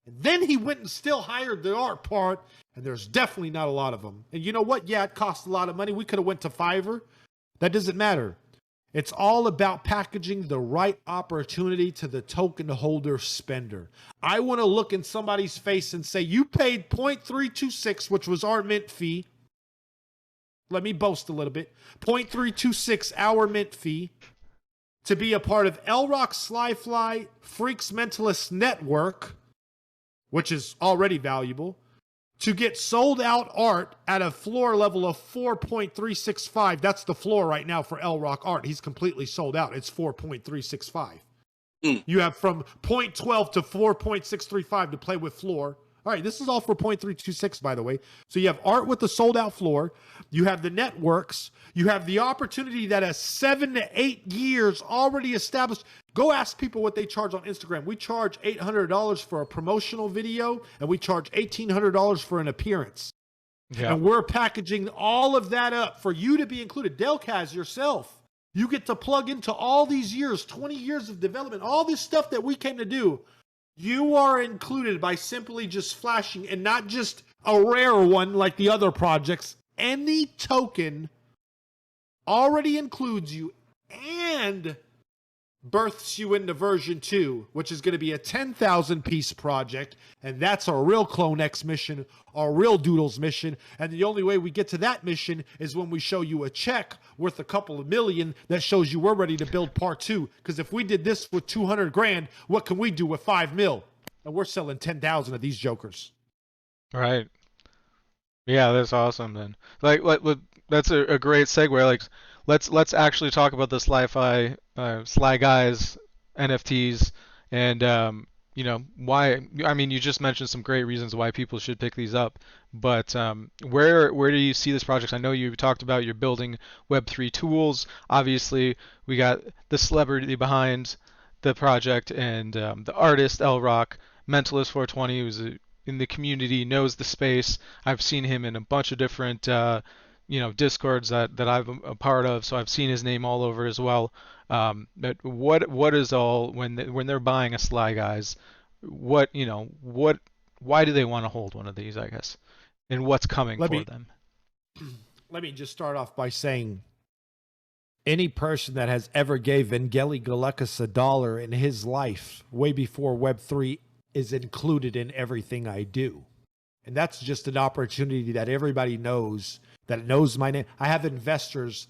And then he went and still hired the art part, and there's definitely not a lot of them. And you know what? Yeah, it cost a lot of money. We could have went to Fiverr. That doesn't matter. It's all about packaging the right opportunity to the token holder spender. I want to look in somebody's face and say, you paid 0.326, which was our mint fee. Let me boast a little bit. 0.326 our mint fee to be a part of L-Rock, SlyFly, Freaks Mentalist Network, which is already valuable, to get sold out art at a floor level of 4.365. That's the floor right now for L-Rock art. He's completely sold out. It's 4.365. You have from 0.12 to 4.635 to play with floor. All right, this is all for 0.326, by the way. So you have art with the sold out floor. You have the networks. You have the opportunity that has 7 to 8 years already established. Go ask people what they charge on Instagram. We charge $800 for a promotional video, and we charge $1,800 for an appearance. Yeah. And we're packaging all of that up for you to be included. Delkaz yourself, you get to plug into all these years, 20 years of development, all this stuff that we came to do. You are included by simply just flashing, and not just a rare one like the other projects. Any token already includes you and births you into version 2, which is going to be a 10,000 piece project. And that's our real Clone X mission, our real Doodles mission. And the only way we get to that mission is when we show you a check worth a couple of million that shows you we're ready to build part 2. Because if we did this with 200 grand, what can we do with 5 mil? And we're selling 10,000 of these jokers. Right. Yeah, that's awesome then. Like that's a great segue. Like let's actually talk about the Slyguise NFTs And why? I mean, you just mentioned some great reasons why people should pick these up, but where do you see this project? I know you talked about you're building Web3 tools. Obviously, we got the celebrity behind the project and the artist L Rock, Mentalist 420, who's in the community, knows the space. I've seen him in a bunch of different discords that I'm a part of, so I've seen his name all over as well. But what is all when they're buying a Slyguise, what why do they want to hold one of these, I guess, and what's coming Let for me them? let me just start off by saying any person that has ever gave Vangeli Galekis $1 in his life, way before Web3, is included in everything I do. And that's just an opportunity that everybody knows, that knows my name. I have investors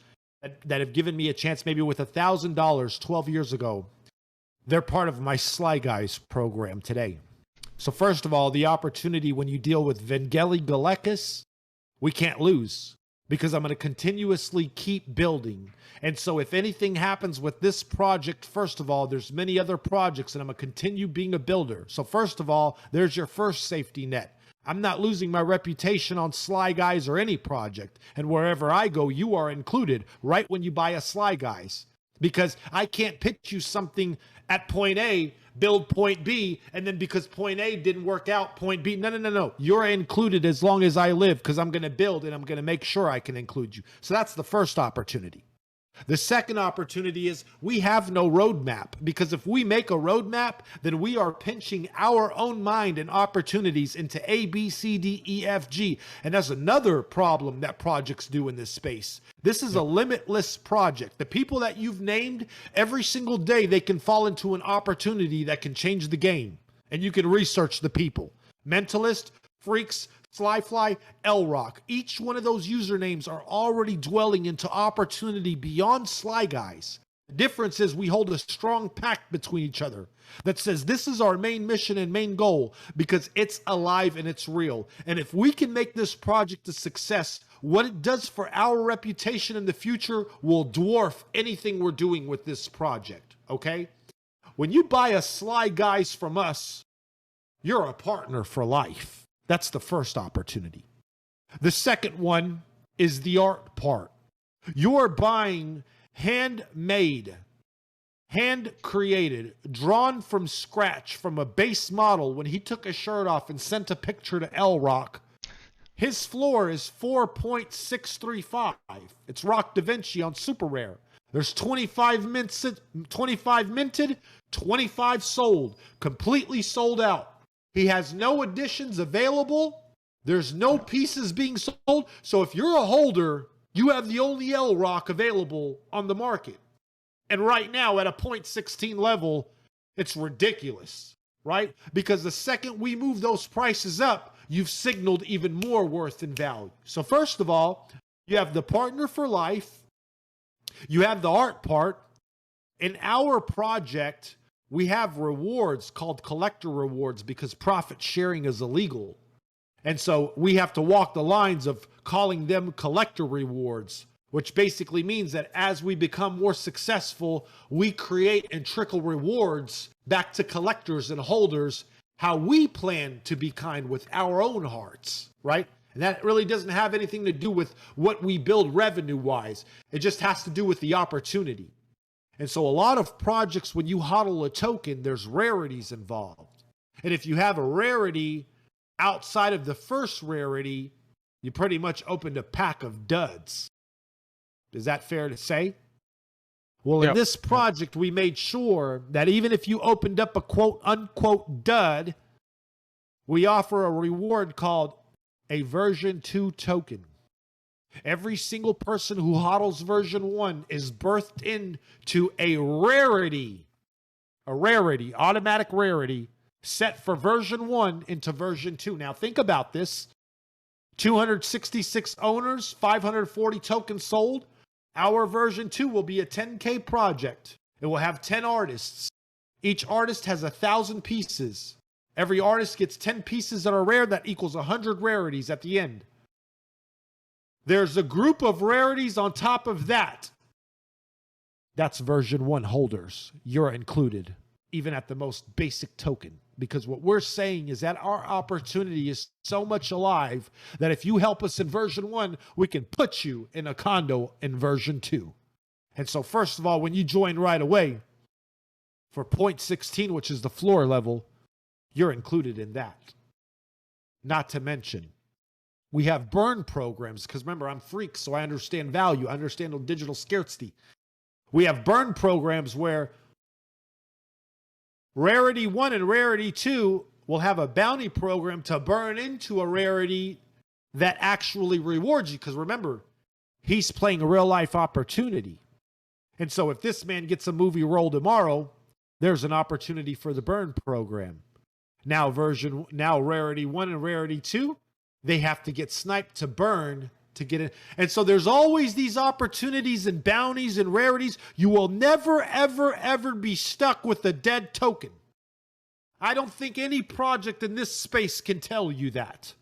that have given me a chance maybe with $1,000 12 years ago. They're part of my Slyguise program today. So first of all, the opportunity when you deal with Vangeli Galekis, we can't lose because I'm going to continuously keep building. And so if anything happens with this project, first of all, there's many other projects and I'm going to continue being a builder. So first of all, there's your first safety net. I'm not losing my reputation on Slyguise or any project. And wherever I go, you are included right when you buy a Slyguise. Because I can't pitch you something at point A, build point B, and then because point A didn't work out, point B. No. You're included as long as I live because I'm going to build and I'm going to make sure I can include you. So that's the first opportunity. The second opportunity is we have no roadmap, because if we make a roadmap, then we are pinching our own mind and opportunities into A, B, C, D, E, F, G. And that's another problem that projects do in this space. This is a limitless project. The people that you've named, every single day, they can fall into an opportunity that can change the game. And you can research the people. Mentalist, Freaks, SlyFly, L-Rock. Each one of those usernames are already dwelling into opportunity beyond Slyguise. The difference is we hold a strong pact between each other that says this is our main mission and main goal because it's alive and it's real. And if we can make this project a success, what it does for our reputation in the future will dwarf anything we're doing with this project, okay? When you buy a Slyguise from us, you're a partner for life. That's the first opportunity. The second one is the art part. You're buying handmade, hand-created, drawn from scratch from a base model. When he took his shirt off and sent a picture to L-Rock, his floor is 4.635. It's Rock Da Vinci on Super Rare. There's 25 minted, 25 sold, completely sold out. He has no additions available. There's no pieces being sold. So if you're a holder, you have the only L-Rock available on the market. And right now at a 0.16 level, it's ridiculous, right? Because the second we move those prices up, you've signaled even more worth and value. So first of all, you have the partner for life. You have the art part. In our project, we have rewards called collector rewards because profit sharing is illegal. And so we have to walk the lines of calling them collector rewards, which basically means that as we become more successful, we create and trickle rewards back to collectors and holders, how we plan to be kind with our own hearts, right? And that really doesn't have anything to do with what we build revenue-wise. It just has to do with the opportunity. And so a lot of projects, when you hodl a token, there's rarities involved. And if you have a rarity outside of the first rarity, you pretty much opened a pack of duds. Is that fair to say? Well, in this project, we made sure that even if you opened up a quote unquote dud, we offer a reward called a version 2 token. Every single person who hodls version 1 is birthed into a rarity, automatic rarity, set for version 1 into version 2. Now think about this. 266 owners, 540 tokens sold. Our version 2 will be a 10K project. It will have 10 artists. Each artist has 1,000 pieces. Every artist gets 10 pieces that are rare. That equals 100 rarities at the end. There's a group of rarities on top of that. That's version 1 holders. You're included. even at the most basic token. Because what we're saying is that our opportunity is so much alive that if you help us in version 1, we can put you in a condo in version 2. And so first of all, when you join right away for 0.16, which is the floor level, you're included in that. Not to mention, we have burn programs, because remember, I'm freak, so I understand value. I understand digital scarcity. We have burn programs where Rarity 1 and Rarity 2 will have a bounty program to burn into a rarity that actually rewards you. Because remember, he's playing a real life opportunity. And so if this man gets a movie role tomorrow, there's an opportunity for the burn program. Now Rarity 1 and Rarity 2, they have to get sniped to burn to get it. And so there's always these opportunities and bounties and rarities. You will never, ever, ever be stuck with a dead token. I don't think any project in this space can tell you that.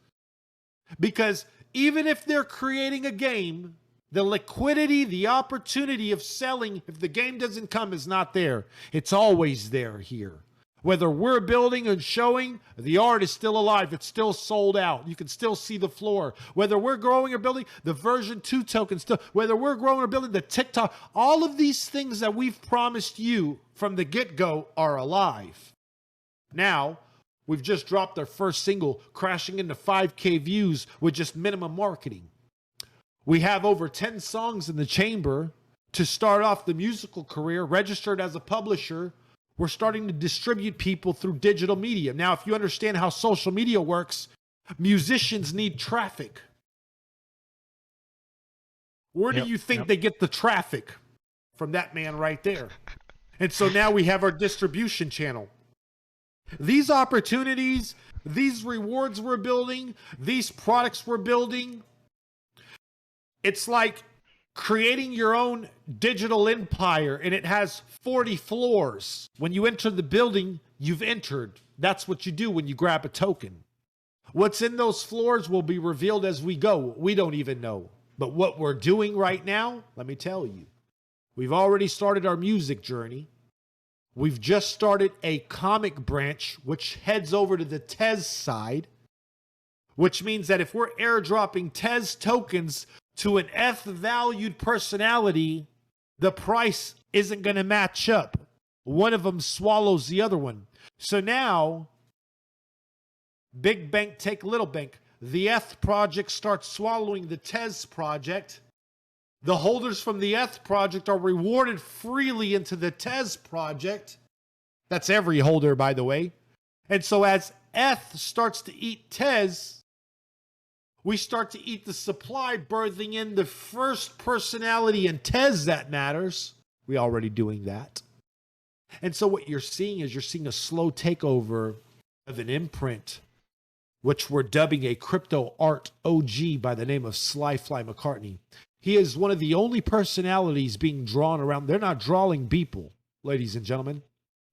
Because even if they're creating a game, the liquidity, the opportunity of selling, if the game doesn't come, is not there. It's always there here. Whether we're building and showing, the art is still alive. It's still sold out. You can still see the floor. Whether we're growing or building, the version 2 token still, whether we're growing or building the TikTok, all of these things that we've promised you from the get-go are alive. Now, we've just dropped our first single, crashing into 5K views with just minimum marketing. We have over 10 songs in the chamber to start off the musical career, registered as a publisher. We're starting to distribute people through digital media. Now, if you understand how social media works, musicians need traffic. Where do you think they get the traffic? From that man right there. And so now we have our distribution channel. These opportunities, these rewards we're building, these products we're building, it's like creating your own digital empire, and it has 40 floors. When you enter the building, you've entered. That's what you do when you grab a token. What's in those floors will be revealed as we go. We don't even know. But what we're doing right now, let me tell you, we've already started our music journey. We've just started a comic branch, which heads over to the Tez side, which means that if we're airdropping Tez tokens to an ETH-valued personality, the price isn't going to match up. One of them swallows the other one. So now, big bank take little bank. The ETH project starts swallowing the Tez project. The holders from the ETH project are rewarded freely into the Tez project. That's every holder, by the way. And so as ETH starts to eat Tez, we start to eat the supply, birthing in the first personality in Tez that matters. We're already doing that. And so what you're seeing is a slow takeover of an imprint, which we're dubbing a crypto art OG by the name of SlyFly McCartney. He is one of the only personalities being drawn around. They're not drawing people, ladies and gentlemen.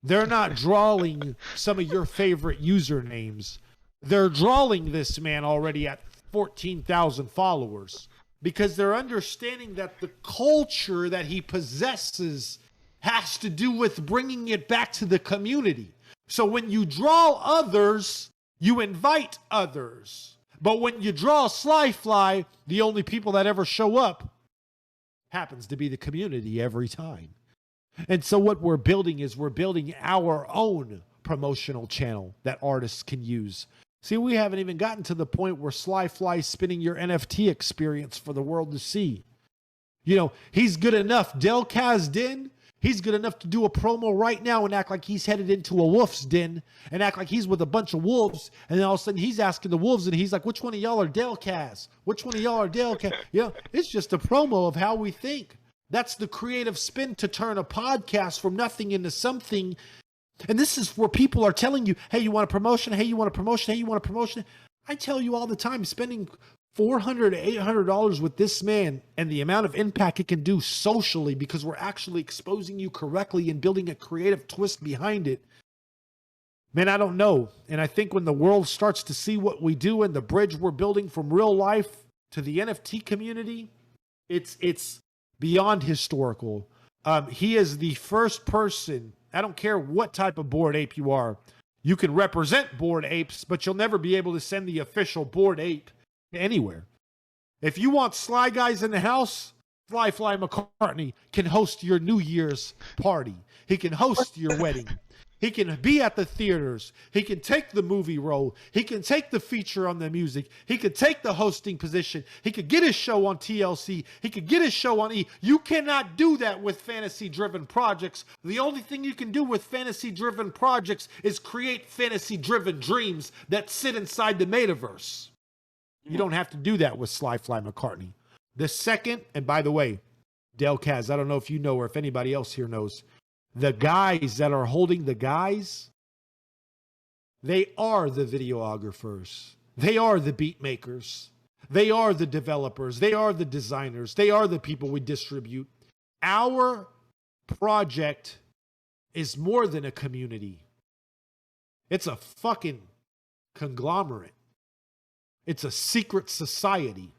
They're not drawing some of your favorite usernames. They're drawing this man already at 14,000 followers because they're understanding that the culture that he possesses has to do with bringing it back to the community. So when you draw others, you invite others. But when you draw SlyFly, the only people that ever show up happens to be the community every time. And so what we're building is we're building our own promotional channel that artists can use. See, we haven't even gotten to the point where SlyFly is spinning your NFT experience for the world to see. You know, he's good enough. Delkaz Den, he's good enough to do a promo right now and act like he's headed into a wolf's den and act like he's with a bunch of wolves. And then all of a sudden he's asking the wolves and he's like, which one of y'all are Delkaz? Which one of y'all are Delkaz? You know, it's just a promo of how we think. That's the creative spin to turn a podcast from nothing into something. And this is where people are telling you, hey, you want a promotion? Hey, you want a promotion? Hey, you want a promotion? I tell you all the time, spending $400 to $800 with this man and the amount of impact it can do socially because we're actually exposing you correctly and building a creative twist behind it. Man, I don't know. And I think when the world starts to see what we do and the bridge we're building from real life to the NFT community, it's beyond historical. He is the first person. I don't care what type of Bored Ape you are. You can represent Bored Apes, but you'll never be able to send the official Bored Ape anywhere. If you want Sly Guys in the house, SlyFly McCartney can host your New Year's party. He can host your wedding. He can be at the theaters. He can take the movie role. He can take the feature on the music. He could take the hosting position. He could get his show on TLC. He could get his show on E! You cannot do that with fantasy-driven projects. The only thing you can do with fantasy-driven projects is create fantasy-driven dreams that sit inside the metaverse. You don't have to do that with SlyFly McCartney. The second, and by the way, Delkaz, I don't know if you know or if anybody else here knows, the guys that are holding the guys, they are the videographers. They are the beat makers. They are the developers. They are the designers. They are the people we distribute. Our project is more than a community. It's a fucking conglomerate. It's a secret society.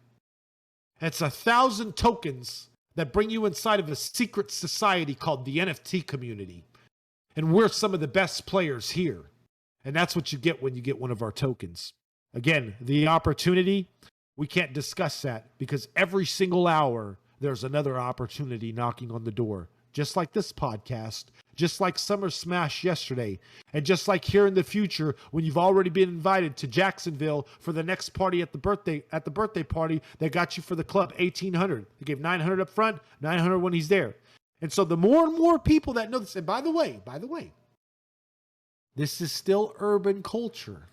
It's 1,000 tokens that bring you inside of a secret society called the NFT community. And we're some of the best players here. And that's what you get when you get one of our tokens. Again, the opportunity, we can't discuss that because every single hour there's another opportunity knocking on the door. Just like this podcast, just like Summer Smash yesterday, and just like here in the future when you've already been invited to Jacksonville for the next party at the birthday party that got you for the club 1,800. They gave 900 up front, 900 when he's there. And so the more and more people that know this, and by the way, this is still urban culture.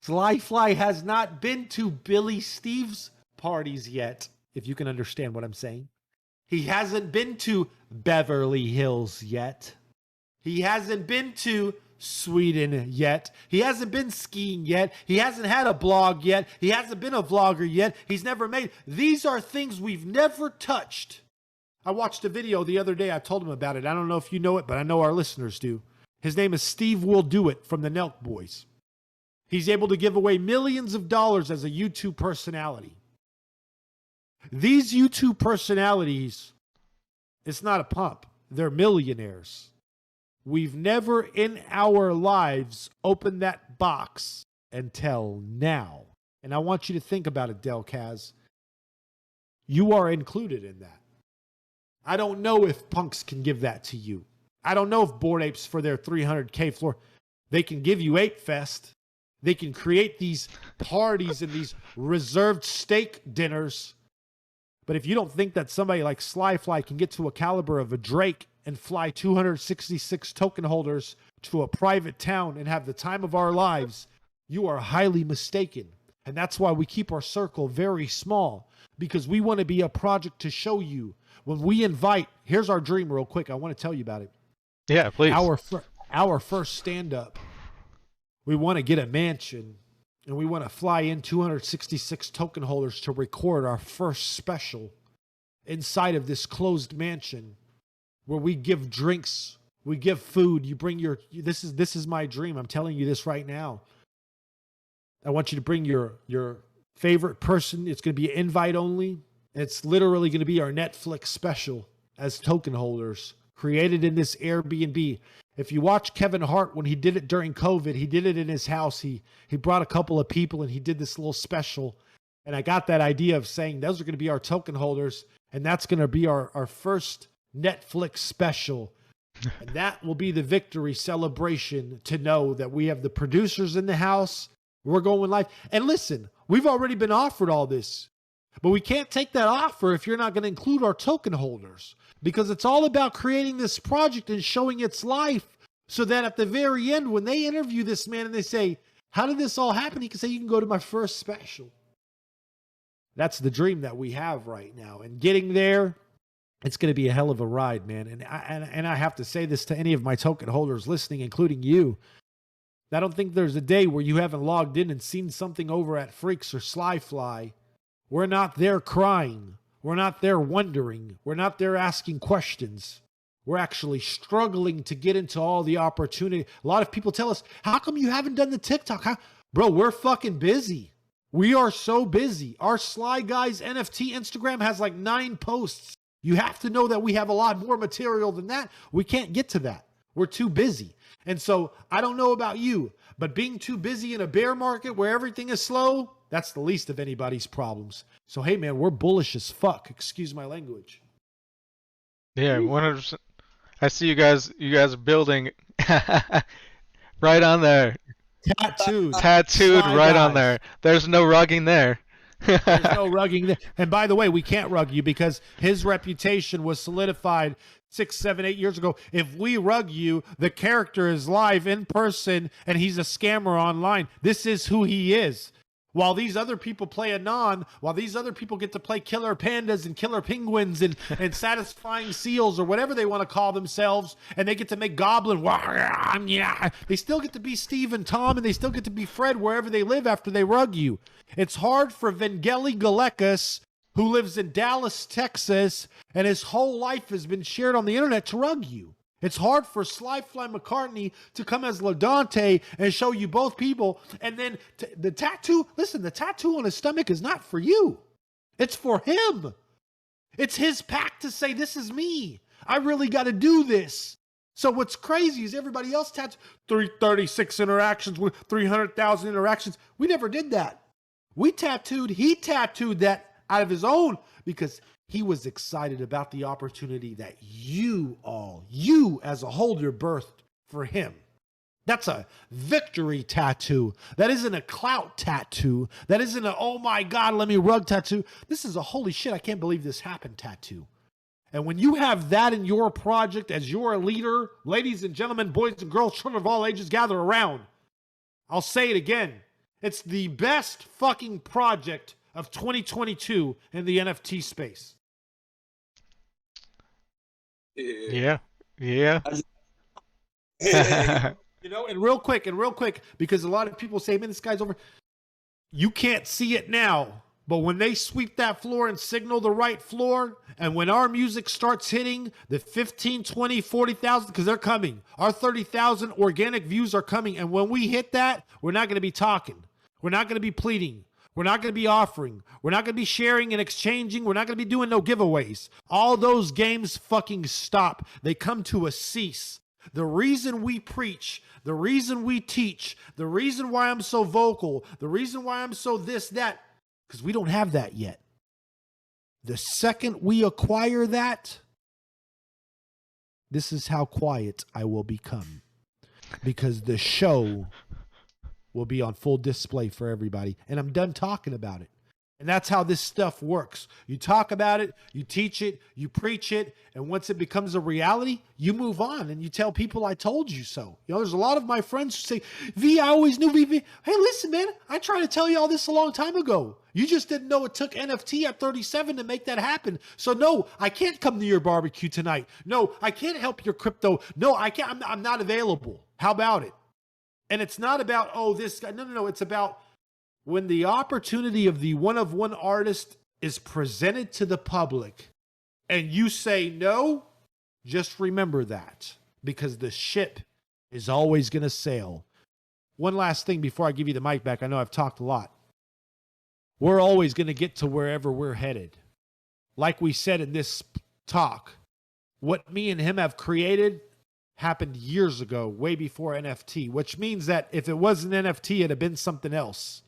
SlyFly has not been to Billy Steve's parties yet, if you can understand what I'm saying. He hasn't been to Beverly Hills yet. He hasn't been to Sweden yet. He hasn't been skiing yet. He hasn't had a blog yet. He hasn't been a vlogger yet. He's never made. These are things we've never touched. I watched a video the other day. I told him about it. I don't know if you know it, but I know our listeners do. His name is Steve Will Do It from the Nelk Boys. He's able to give away millions of dollars as a YouTube personality. These YouTube personalities, it's not a pump. They're millionaires. We've never in our lives opened that box until now. And I want you to think about it, Delkaz. You are included in that. I don't know if punks can give that to you. I don't know if Bored Apes for their 300K floor, they can give you Ape Fest. They can create these parties and these reserved steak dinners. But if you don't think that somebody like SlyFly can get to a caliber of a Drake and fly 266 token holders to a private town and have the time of our lives, you are highly mistaken. And that's why we keep our circle very small, because we want to be a project to show you. When we invite, here's our dream real quick. I want to tell you about it. Yeah, please. Our first stand-up, we want to get a mansion. And we want to fly in 266 token holders to record our first special inside of this closed mansion where we give drinks, we give food. You bring your, this is my dream. I'm telling you this right now. I want you to bring your favorite person. It's going to be invite only. It's literally going to be our Netflix special as token holders created in this Airbnb. If you watch Kevin Hart, when he did it during COVID, he did it in his house. He brought a couple of people and he did this little special. And I got that idea of saying those are going to be our token holders. And that's going to be our first Netflix special. And that will be the victory celebration to know that we have the producers in the house. We're going live. And listen, we've already been offered all this. But we can't take that offer if you're not going to include our token holders. Because it's all about creating this project and showing its life so that at the very end, when they interview this man and they say, how did this all happen? He can say, you can go to my first special. That's the dream that we have right now. And getting there, it's going to be a hell of a ride, man. And I have to say this to any of my token holders listening, including you. I don't think there's a day where you haven't logged in and seen something over at Freaks or SlyFly. We're not there crying. We're not there wondering. We're not there asking questions. We're actually struggling to get into all the opportunity. A lot of people tell us, how come you haven't done the TikTok? Bro, we're fucking busy. We are so busy. Our Slyguise NFT Instagram has like 9 posts. You have to know that we have a lot more material than that. We can't get to that. We're too busy. And so I don't know about you, but being too busy in a bear market where everything is slow, that's the least of anybody's problems. So, hey, man, we're bullish as fuck. Excuse my language. Yeah, 100%. I see you guys. You guys are building right on there, Tattooed. tattooed Sly right on guys. there. There's no rugging there. There's no rugging there. And by the way, we can't rug you because his reputation was solidified 6, 7, 8 years ago. If we rug you, the character is live in person and he's a scammer online. This is who he is. While these other people play Anon, while these other people get to play killer pandas and killer penguins and satisfying seals or whatever they want to call themselves, and they get to make Goblin, they still get to be Steve and Tom, and they still get to be Fred wherever they live after they rug you. It's hard for Vangeli Galekas, who lives in Dallas, Texas, and his whole life has been shared on the internet, to rug you. It's hard for SlyFly McCartney to come as LaDante and show you both people. And then the tattoo, listen, the tattoo on his stomach is not for you. It's for him. It's his pack to say, this is me. I really got to do this. So what's crazy is everybody else tattooed 336 interactions with 300,000 interactions. We never did that. He tattooed that out of his own because he was excited about the opportunity that you as a holder birthed for him. That's a victory tattoo. That isn't a clout tattoo. That isn't a, oh my God, let me rug tattoo. This is a holy shit, I can't believe this happened tattoo. And when you have that in your project as your leader, ladies and gentlemen, boys and girls, children of all ages, gather around. I'll say it again. It's the best fucking project of 2022 in the NFT space. Yeah. Yeah. You know, and real quick, because a lot of people say, man, this guy's over. You can't see it now, but when they sweep that floor and signal the right floor, and when our music starts hitting the 15, 20, 40,000, because they're coming, our 30,000 organic views are coming. And when we hit that, we're not going to be talking. We're not going to be pleading. We're not going to be offering. We're not going to be sharing and exchanging. We're not going to be doing no giveaways. All those games fucking stop. They come to a cease. The reason we preach, the reason we teach, the reason why I'm so vocal, the reason why I'm so this, that, because we don't have that yet. The second we acquire that, this is how quiet I will become. Because the show will be on full display for everybody. And I'm done talking about it. And that's how this stuff works. You talk about it, you teach it, you preach it, and once it becomes a reality, you move on and you tell people I told you so. You know, there's a lot of my friends who say, V, I always knew V. Hey, listen, man, I tried to tell you all this a long time ago. You just didn't know it took NFT at 37 to make that happen. So no, I can't come to your barbecue tonight. No, I can't help your crypto. No, I can't. I'm not available. How about it? And it's not about, oh, this guy. No. It's about when the opportunity of the one-of-one artist is presented to the public and you say no, just remember that, because the ship is always going to sail. One last thing before I give you the mic back. I know I've talked a lot. We're always going to get to wherever we're headed. Like we said in this talk, what me and him have created happened years ago, way before NFT, which means that if it wasn't NFT, it'd have been something else.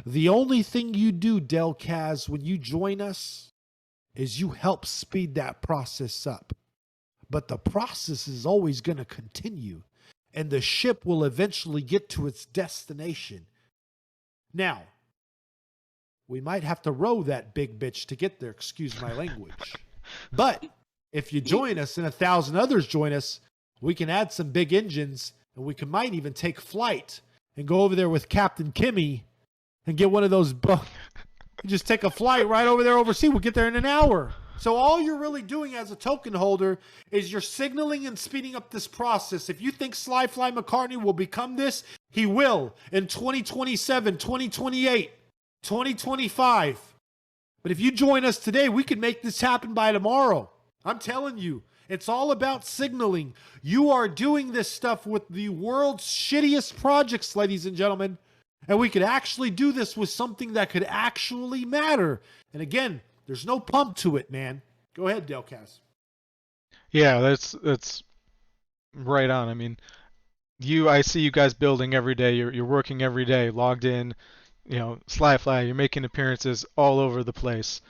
The only thing you do, Delkaz, when you join us is you help speed that process up. But the process is always going to continue, and the ship will eventually get to its destination. Now, we might have to row that big bitch to get there, excuse my language. But if you join us and 1,000 others join us, we can add some big engines, and we might even take flight and go over there with Captain Kimmy and get one of those. Just take a flight right over there overseas. We'll get there in an hour. So all you're really doing as a token holder is you're signaling and speeding up this process. If you think SlyFly McCartney will become this, he will in 2027, 2028, 2025. But if you join us today, we can make this happen by tomorrow. I'm telling you. It's all about signaling. You are doing this stuff with the world's shittiest projects, ladies and gentlemen. And we could actually do this with something that could actually matter. And again, there's no pump to it, man. Go ahead, Delkaz. Yeah, that's right on. I mean, I see you guys building every day. You're working every day, logged in. SlyFly, you're making appearances all over the place.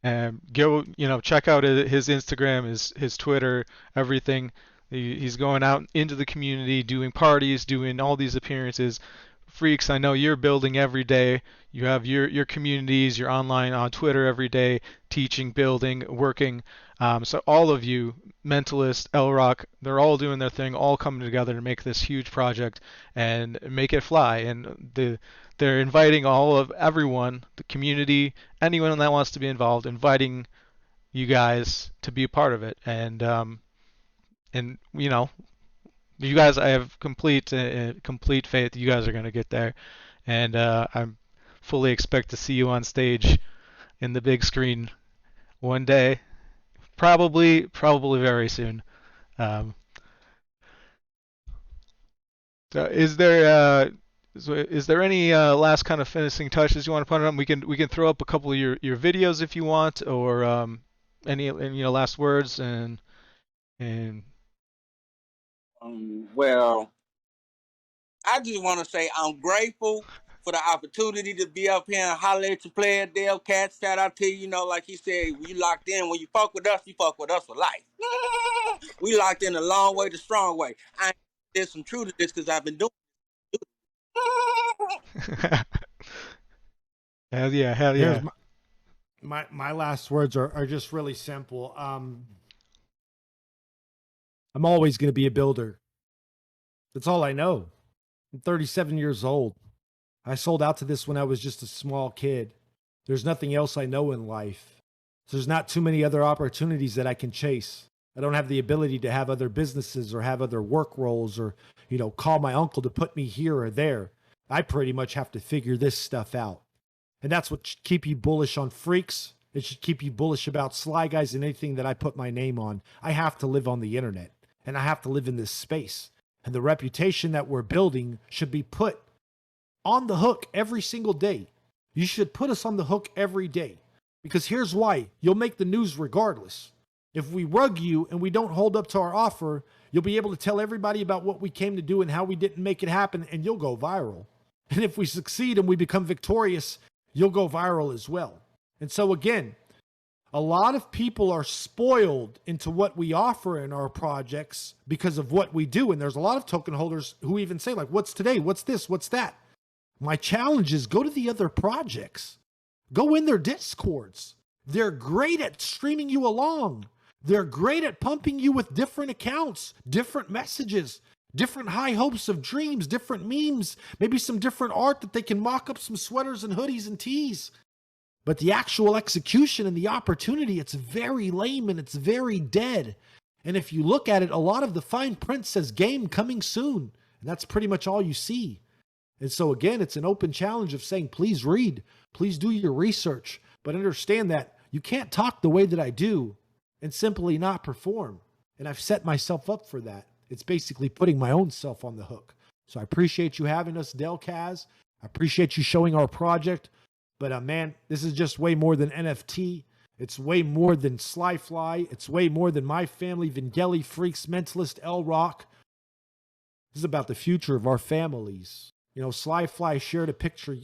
And go, check out his Instagram, his Twitter, everything. He's going out into the community, doing parties, doing all these appearances. Freaks, I know you're building every day. You have your communities, you're online on Twitter every day, teaching, building, working. So all of you, Mentalist, Elrock, they're all doing their thing, all coming together to make this huge project and make it fly. And they're inviting all of everyone, the community, anyone that wants to be involved, inviting you guys to be a part of it. And you guys, I have complete faith you guys are gonna get there, and I'm fully expect to see you on stage in the big screen one day, probably very soon. Um, so is there any last kind of finishing touches you want to put on? We can throw up a couple of your videos if you want, or any last words and Well, I just want to say I'm grateful for the opportunity to be up here and holler at your player, Delkaz. Shout out to you. Like he said, you locked in. When you fuck with us, you fuck with us for life. We locked in the long way, the strong way. There's some truth to this because I've been doing it. hell yeah, hell Here's yeah. my last words are just really simple. I'm always going to be a builder. That's all I know. I'm 37 years old. I sold out to this when I was just a small kid. There's nothing else I know in life. So there's not too many other opportunities that I can chase. I don't have the ability to have other businesses or have other work roles or, call my uncle to put me here or there. I pretty much have to figure this stuff out. And that's what should keep you bullish on Freaks. It should keep you bullish about Slyguise and anything that I put my name on. I have to live on the internet and I have to live in this space. And the reputation that we're building should be put on the hook every single day. You should put us on the hook every day. Because here's why. You'll make the news regardless. If we rug you and we don't hold up to our offer, you'll be able to tell everybody about what we came to do and how we didn't make it happen, and you'll go viral. And if we succeed and we become victorious, you'll go viral as well. And so again, a lot of people are spoiled into what we offer in our projects because of what we do. And there's a lot of token holders who even say, like, what's today? What's this? What's that? My challenge is go to the other projects. Go in their Discords. They're great at streaming you along. They're great at pumping you with different accounts, different messages, different high hopes of dreams, different memes, maybe some different art that they can mock up some sweaters and hoodies and tees. But the actual execution and the opportunity, it's very lame and it's very dead. And if you look at it, a lot of the fine print says game coming soon. And that's pretty much all you see. And so again, it's an open challenge of saying, please read, please do your research, but understand that you can't talk the way that I do and simply not perform. And I've set myself up for that. It's basically putting my own self on the hook. So I appreciate you having us, Delkaz. I appreciate you showing our project. But man, this is just way more than NFT. It's way more than SlyFly. It's way more than my family, Vangeli, Freaks, Mentalist, L Rock. This is about the future of our families. SlyFly shared a picture,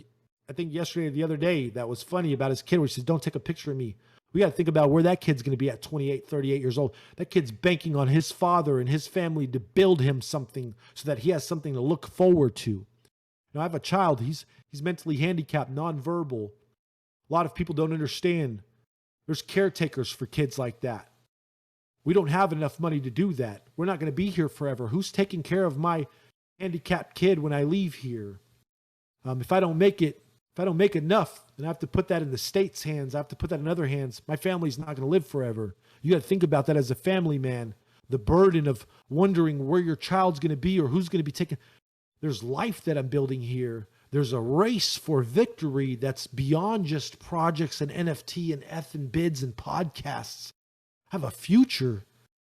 I think yesterday or the other day, that was funny about his kid, where he says, don't take a picture of me. We got to think about where that kid's going to be at 28, 38 years old. That kid's banking on his father and his family to build him something so that he has something to look forward to. I have a child. He's mentally handicapped, nonverbal. A lot of people don't understand. There's caretakers for kids like that. We don't have enough money to do that. We're not going to be here forever. Who's taking care of my handicapped kid when I leave here? If I don't make enough, then I have to put that in the state's hands. I have to put that in other hands. My family's not going to live forever. You got to think about that as a family man. The burden of wondering where your child's going to be or who's going to be taken. There's life that I'm building here. There's a race for victory that's beyond just projects and NFT and F and bids and podcasts. I have a future.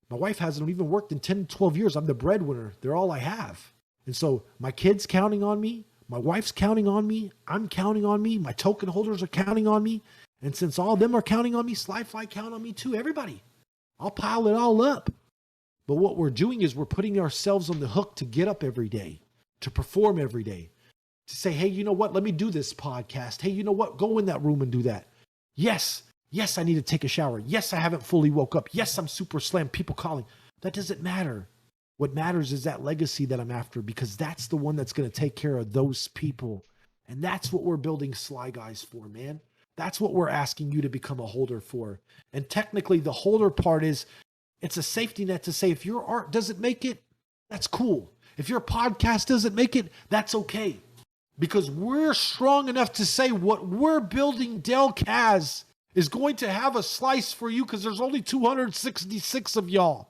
My wife hasn't even worked in 10, 12 years. I'm the breadwinner. They're all I have. And so my kid's counting on me. My wife's counting on me. I'm counting on me. My token holders are counting on me. And since all of them are counting on me, SlyFly count on me too. Everybody. I'll pile it all up. But what we're doing is we're putting ourselves on the hook to get up every day, to perform every day, to say, hey, you know what? Let me do this podcast. Hey, you know what? Go in that room and do that. Yes, I need to take a shower. Yes, I haven't fully woke up. Yes, I'm super slammed. People calling. That doesn't matter. What matters is that legacy that I'm after, because that's the one that's going to take care of those people. And that's what we're building Slyguise for, man. That's what we're asking you to become a holder for. And technically, the holder part is, it's a safety net to say if your art doesn't make it, that's cool. If your podcast doesn't make it, that's okay. Because we're strong enough to say what we're building, Delkaz, is going to have a slice for you because there's only 266 of y'all.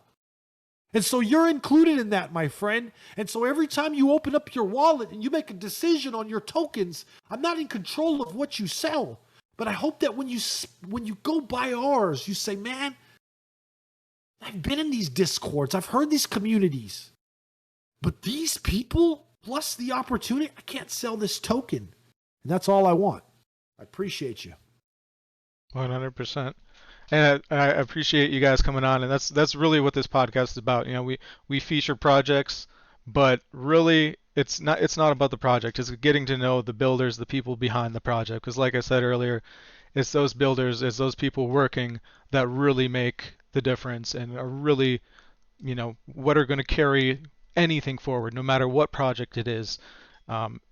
And so you're included in that, my friend. And so every time you open up your wallet and you make a decision on your tokens, I'm not in control of what you sell. But I hope that when you go buy ours, you say, man, I've been in these discords. I've heard these communities. But these people, plus the opportunity, I can't sell this token. And that's all I want. I appreciate you. 100%. And I appreciate you guys coming on, and that's really what this podcast is about. You know, we feature projects, but really it's not about the project. It's getting to know the builders, the people behind the project. Because like I said earlier, it's those builders, it's those people working that really make the difference and are really, you know, what are going to carry anything forward, no matter what project it is.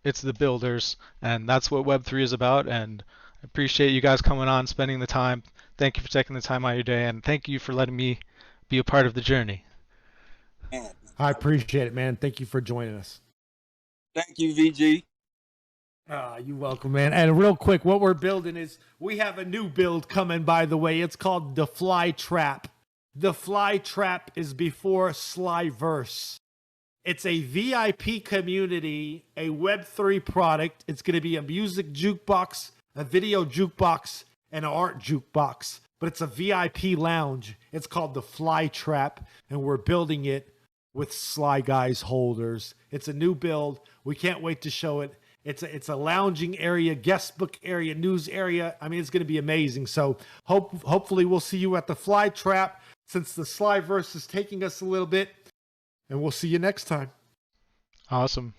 It's the builders, and that's what Web3 is about. And I appreciate you guys coming on, spending the time. Thank you for taking the time out of your day, and thank you for letting me be a part of the journey. Man, I appreciate it, man. Thank you for joining us. thank you, VG. You're welcome, man. And real quick, what we're building is we have a new build coming, by the way. It's called the Fly Trap. The Fly Trap is before Slyverse. It's a VIP community, a Web3 product. It's going to be a music jukebox, a video jukebox, and an art jukebox. But it's a VIP lounge. It's called the Fly Trap, and we're building it with Slyguise holders. It's a new build. We can't wait to show it. It's a lounging area, guest book area, news area. I mean, it's going to be amazing. So hopefully we'll see you at the Fly Trap, since the Slyverse is taking us a little bit. And we'll see you next time. Awesome.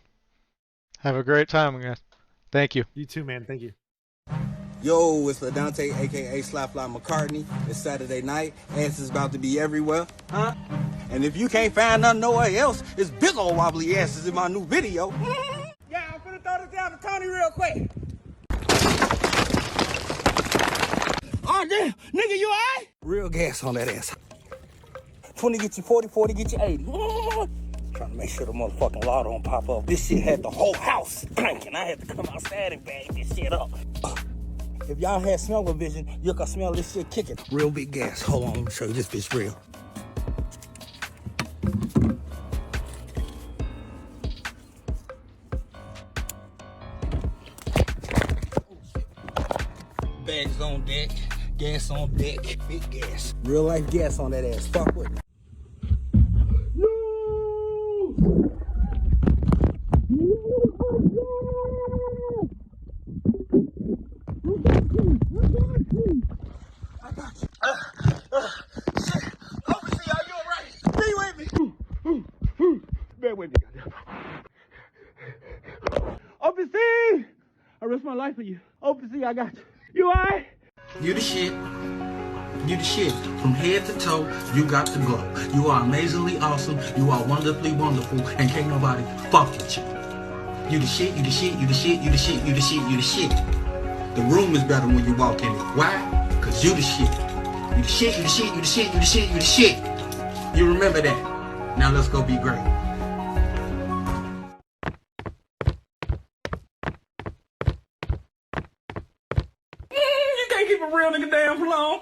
Have a great time, guys. Thank you. You too, man. Thank you. Yo, it's LaDante, a.k.a. SlyFly McCartney. It's Saturday night. Ass is about to be everywhere. Huh? And if you can't find nothing nowhere else, it's big old wobbly asses in my new video. Yeah, I'm finna throw this down to Tony real quick. Oh, damn. Nigga, you alright? Real gas on that ass. 20 get you 40, 40 get you 80. Trying to make sure the motherfucking law don't pop up. This shit had the whole house cranking. I had to come outside and bag this shit up. If y'all had smell-o-vision, you can smell this shit kicking. Real big gas. Hold on, let me show you this bitch real. Bags on deck, gas on deck, big gas. Real life gas on that ass. Fuck with it. I got you. Shit. Oversee, are you alright? Stay with me. Bear with me, goddamn. Oversee! I risked my life for you. Oversee, I got you. You alright? You the shit. You the shit. From head to toe, you got the glow. You are amazingly awesome. You are wonderfully wonderful. And can't nobody fuck with you. You the shit, you the shit, you the shit, you the shit, you the shit, you the shit. The room is better when you walk in it. Why? Cause you the shit. You the shit, you the shit, you the shit, you the shit, you the shit. You remember that. Now let's go be great. You can't keep a real nigga down for long.